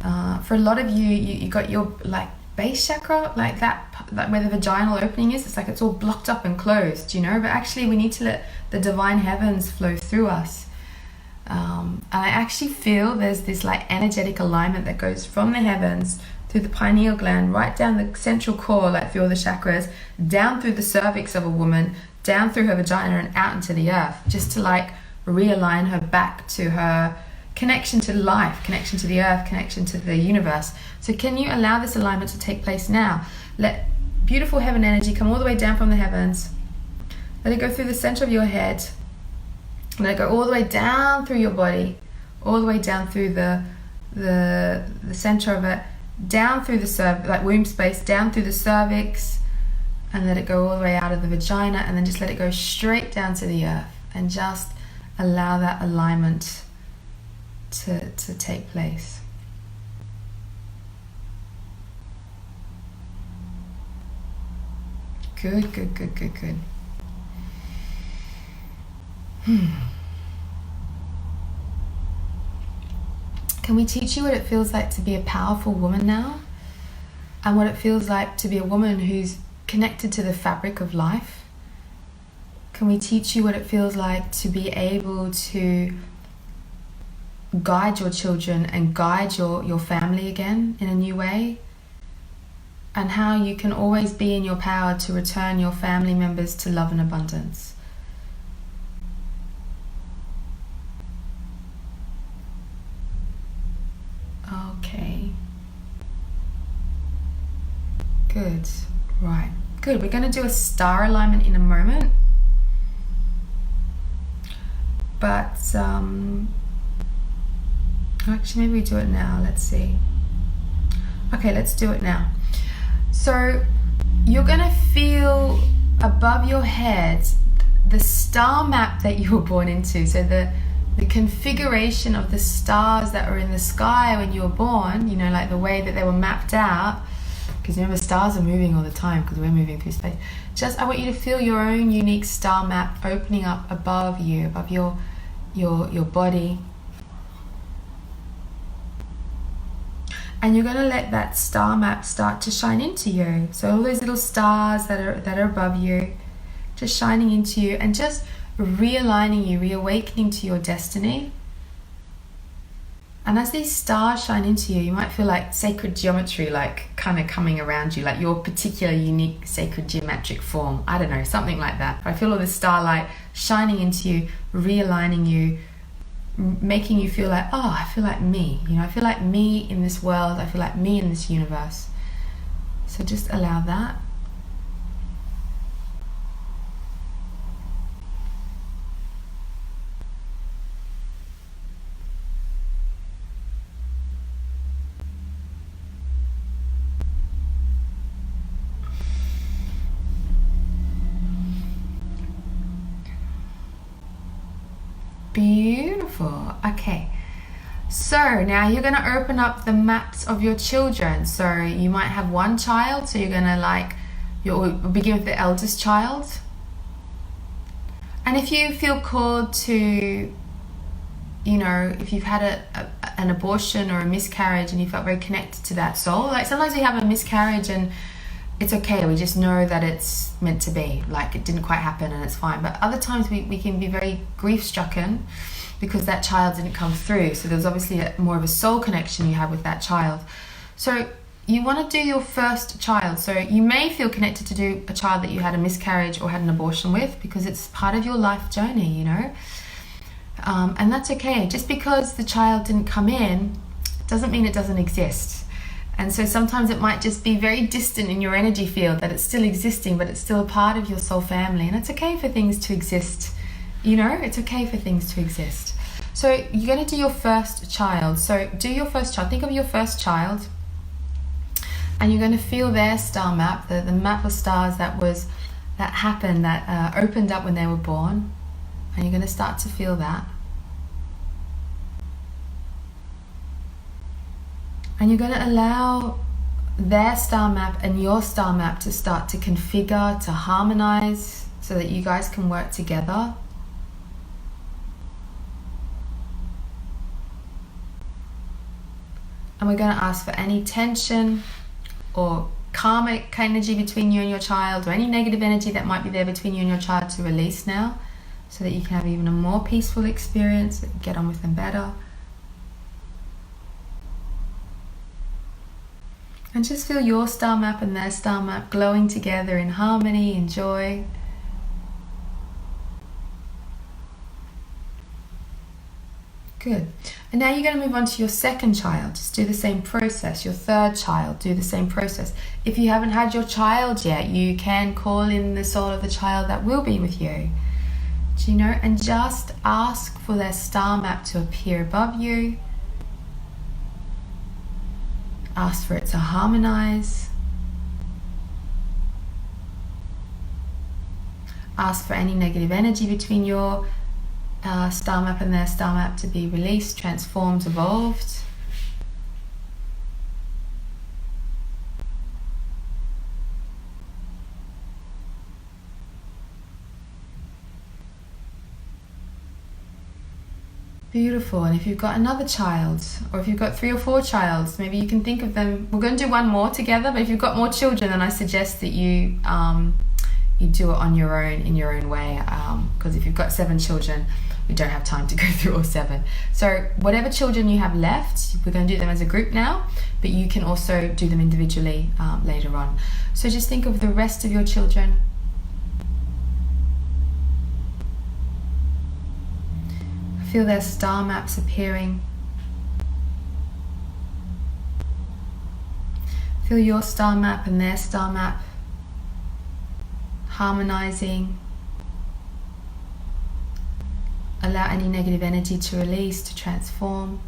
For a lot of you got your like base chakra, like that, like where the vaginal opening is, it's like it's all blocked up and closed, but actually we need to let the divine heavens flow through us. And I actually feel there's this like energetic alignment that goes from the heavens through the pineal gland right down the central core, like through all the chakras, down through the cervix of a woman, down through her vagina and out into the earth, just to like realign her back to her connection to life, connection to the earth, connection to the universe. So can you allow this alignment to take place now? Let beautiful heaven energy come all the way down from the heavens. Let it go through the center of your head. Let it go all the way down through your body, all the way down through the center of it, down through the like womb space, down through the cervix, and let it go all the way out of the vagina, and then just let it go straight down to the earth, and just allow that alignment to take place. Good. Can we teach you what it feels like to be a powerful woman now? And what it feels like to be a woman who's connected to the fabric of life? Can we teach you what it feels like to be able to guide your children and guide your family again in a new way? and how you can always be in your power to return your family members to love and abundance. Okay. Good. Right. Good. We're going to do a star alignment in a moment. But actually maybe we do it now. Let's see. Okay, let's do it now. So you're going to feel above your head the star map that you were born into. So the configuration of the stars that were in the sky when you were born, you know, like the way that they were mapped out. Because remember, stars are moving all the time because we're moving through space. Just, I want you to feel your own unique star map opening up above you, above your body. And you're going to let that star map start to shine into you. So all those little stars that are above you, just shining into you and just realigning you, reawakening to your destiny. And as these stars shine into you, you might feel like sacred geometry, like kind of coming around you, like your particular unique sacred geometric form. I don't know, something like that. I feel all this starlight shining into you, realigning you, making you feel like, oh, I feel like me. You know, I feel like me in this world. I feel like me in this universe. So just allow that. Beautiful. Okay, so now you're going to open up the maps of your children. So you might have one child, so you're going to you'll begin with the eldest child. And if you feel called to, you know, if you've had an abortion or a miscarriage and you felt very connected to that soul, like sometimes we have a miscarriage and it's okay, we just know that it's meant to be, like it didn't quite happen and it's fine. But other times we can be very grief-stricken because that child didn't come through. So there's obviously more of a soul connection you have with that child. So you want to do your first child. So you may feel connected to do a child that you had a miscarriage or had an abortion with because it's part of your life journey, you know. And that's okay. Just because the child didn't come in doesn't mean it doesn't exist. And so sometimes it might just be very distant in your energy field, that it's still existing, but it's still a part of your soul family. And it's okay for things to exist. You know, it's okay for things to exist. So you're going to do your first child. So do your first child. Think of your first child. And you're going to feel their star map, the map of stars that happened, that opened up when they were born. And you're going to start to feel that. And you're going to allow their star map and your star map to start to configure, to harmonize, so that you guys can work together. And we're going to ask for any tension or karmic energy between you and your child, or any negative energy that might be there between you and your child, to release now, so that you can have even a more peaceful experience, get on with them better. And just feel your star map and their star map glowing together in harmony and joy. Good. And now you're going to move on to your second child. Just do the same process. Your third child, do the same process. If you haven't had your child yet, you can call in the soul of the child that will be with you. Do you know? And just ask for their star map to appear above you. Ask for it to harmonize. Ask for any negative energy between your star map and their star map to be released, transformed, evolved. Beautiful. And if you've got another child, or if you've got 3 or 4 childs, maybe you can think of them. We're going to do one more together, but if you've got more children, then I suggest that you do it on your own, in your own way. Because if you've got 7 children, we don't have time to go through all 7. So whatever children you have left, we're going to do them as a group now, but you can also do them individually later on. So just think of the rest of your children. Feel their star maps appearing. Feel your star map and their star map harmonizing. Allow any negative energy to release, to transform.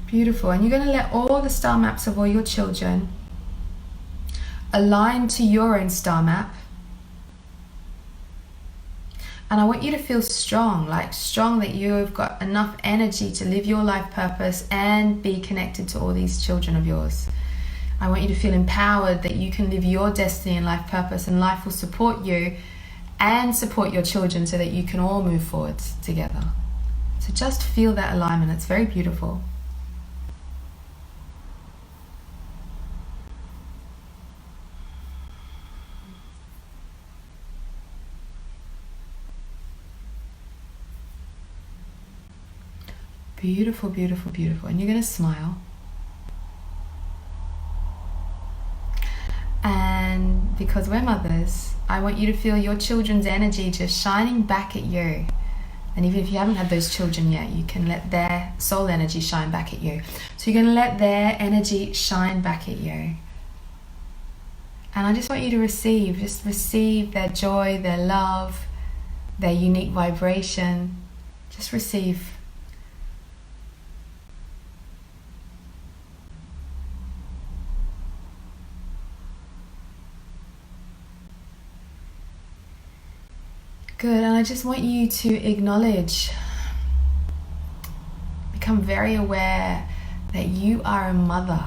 Beautiful. And you're going to let all the star maps of all your children align to your own star map. And I want you to feel strong, like strong that you've got enough energy to live your life purpose and be connected to all these children of yours. I want you to feel empowered that you can live your destiny and life purpose, and life will support you and support your children so that you can all move forward together. So just feel that alignment. It's very beautiful. Beautiful, beautiful, beautiful. And you're going to smile. And because we're mothers, I want you to feel your children's energy just shining back at you. And even if you haven't had those children yet, you can let their soul energy shine back at you. So you're going to let their energy shine back at you. And I just want you to receive, just receive their joy, their love, their unique vibration. Just receive. Good, and I just want you to acknowledge, become very aware that you are a mother,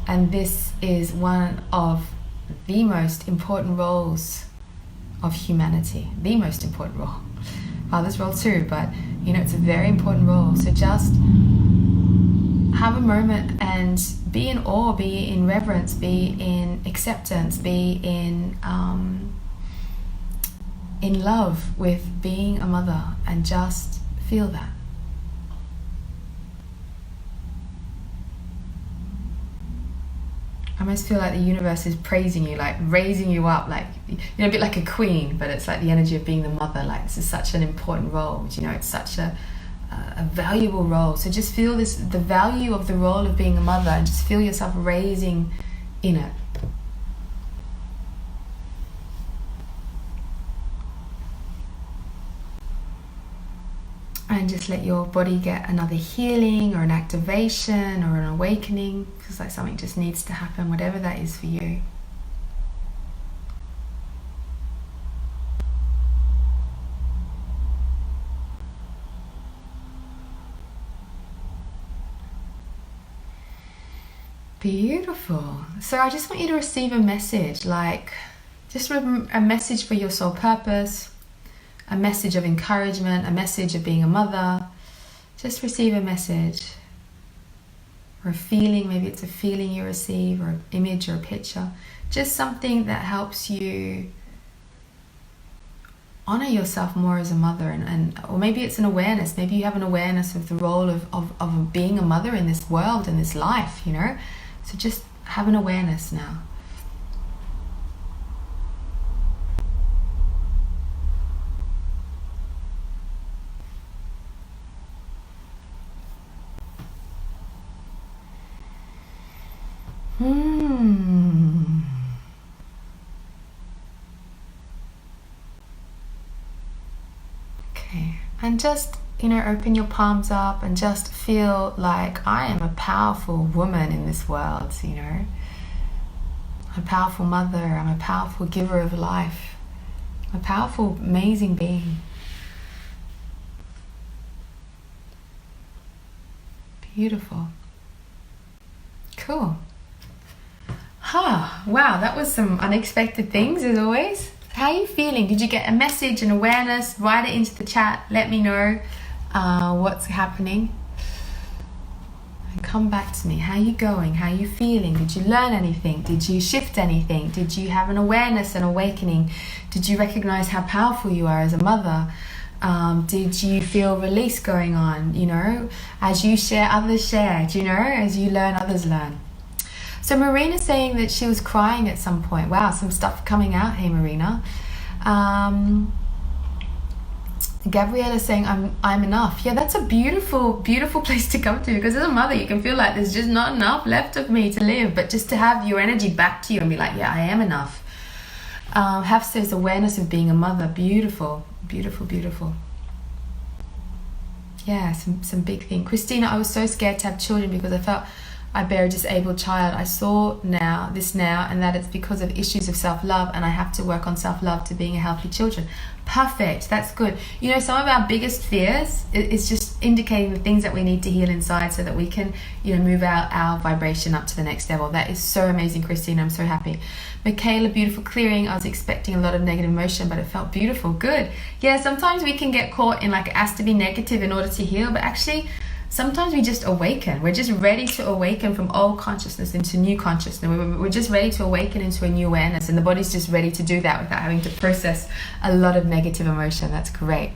and this is one of the most important roles of humanity, the most important role. Father's role too, but you know, it's a very important role. So just have a moment and be in awe, be in reverence, be in acceptance, be in love with being a mother, and just feel that. I almost feel like the universe is praising you, like raising you up, like, you know, a bit like a queen, but it's like the energy of being the mother. Like, this is such an important role, you know, it's such a valuable role. So just feel this, the value of the role of being a mother, and just feel yourself raising in it. And just let your body get another healing or an activation or an awakening. Feels like something just needs to happen, whatever that is for you. Beautiful. So I just want you to receive a message, like just a message for your soul purpose, a message of encouragement, a message of being a mother. Just receive a message or a feeling. Maybe it's a feeling you receive, or an image or a picture. Just something that helps you honor yourself more as a mother, and or maybe it's an awareness. Maybe you have an awareness of the role of being a mother in this world, in this life, you know. So just have an awareness now. Okay, and just, you know, open your palms up and just feel like I am a powerful woman in this world, you know. I'm a powerful mother, I'm a powerful giver of life, I'm a powerful, amazing being. Beautiful. Cool. Wow, that was some unexpected things as always. How are you feeling? Did you get a message, an awareness? Write it into the chat. Let me know what's happening. And come back to me. How are you going? How are you feeling? Did you learn anything? Did you shift anything? Did you have an awareness and awakening? Did you recognize how powerful you are as a mother? Did you feel release going on? You know, as you share, others share. You know, as you learn, others learn. So Marina's saying that she was crying at some point. Wow, some stuff coming out. Hey, Marina. Gabriella's saying I'm enough. Yeah, that's a beautiful, beautiful place to come to, because as a mother you can feel like there's just not enough left of me to live, but just to have your energy back to you and be like, yeah, I am enough. Have says awareness of being a mother. Beautiful, beautiful, beautiful. Yeah, some big thing. Christina, I was so scared to have children because I felt I bear a disabled child. I saw this now, and that it's because of issues of self-love, and I have to work on self-love to being a healthy children. Perfect. That's good. You know, some of our biggest fears is just indicating the things that we need to heal inside so that we can, you know, move our vibration up to the next level. That is so amazing, Christine. I'm so happy. Michaela, beautiful clearing. I was expecting a lot of negative emotion, but it felt beautiful. Good. Yeah, sometimes we can get caught in like it has to be negative in order to heal, but actually sometimes we just awaken. We're just ready to awaken from old consciousness into new consciousness. We're just ready to awaken into a new awareness, and the body's just ready to do that without having to process a lot of negative emotion. That's great.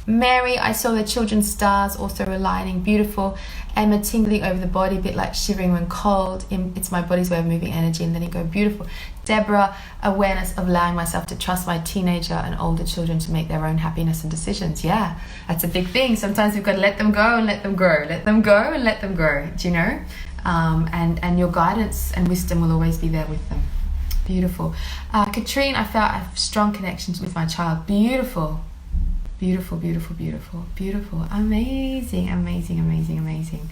Mary, I saw the children's stars also aligning. Beautiful. Emma, tingling over the body, a bit like shivering when cold. It's my body's way of moving energy and letting go. Beautiful. Deborah, awareness of allowing myself to trust my teenager and older children to make their own happiness and decisions. Yeah, that's a big thing. Sometimes we've got to let them go and let them grow. Let them go and let them grow. Do you know? And your guidance and wisdom will always be there with them. Beautiful. Katrine, I felt I have strong connections with my child. Beautiful. Beautiful, beautiful, beautiful, beautiful. Amazing, amazing, amazing, amazing.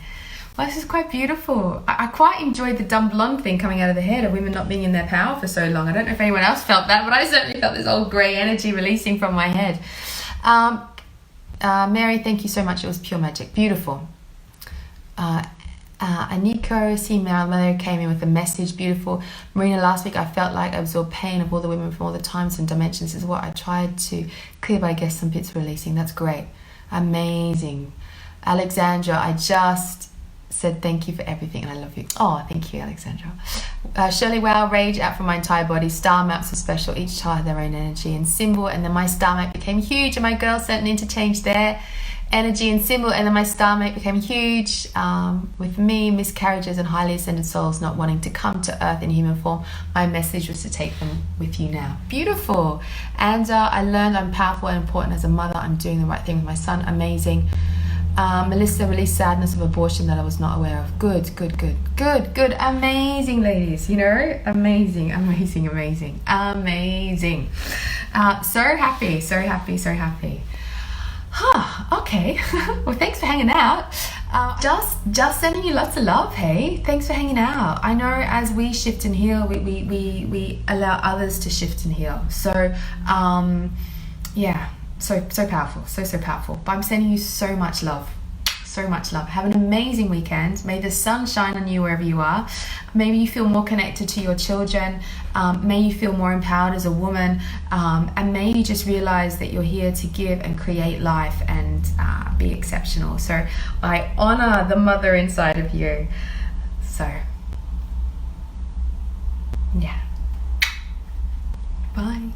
Well, this is quite beautiful. I quite enjoyed the dumb blonde thing coming out of the head of women not being in their power for so long. I don't know if anyone else felt that, but I certainly felt this old grey energy releasing from my head. Mary, thank you so much. It was pure magic. Beautiful. Aniko, seeing my mother came in with a message. Beautiful. Marina, last week I felt like I absorbed pain of all the women from all the times and dimensions. This is what I tried to clear, but I guess some bits releasing. That's great. Amazing. Alexandra, I just said thank you for everything and I love you. Oh, thank you, Alexandra. Shirley, wow, rage out from my entire body. Star maps are special. Each child had their own energy and symbol, and then my star map became huge, and my girls sent an interchange there. Energy and symbol, and then my star mate became huge. With me, miscarriages and highly ascended souls not wanting to come to earth in human form, my message was to take them with you now. Beautiful. And I learned I'm powerful and important as a mother. I'm doing the right thing with my son. Amazing. Melissa, released sadness of abortion that I was not aware of. Good, good, good, good, good. Amazing, ladies. You know, amazing, amazing, amazing, amazing. So happy, so happy, so happy. Okay. Well, thanks for hanging out. Just sending you lots of love. Hey, thanks for hanging out. I know as we shift and heal, we allow others to shift and heal. So yeah, so powerful, so powerful. But I'm sending you so much love. So much love. Have an amazing weekend. May the sun shine on you wherever you are. Maybe you feel more connected to your children. May you feel more empowered as a woman. And may you just realize that you're here to give and create life and be exceptional. So I honor the mother inside of you. So yeah. Bye.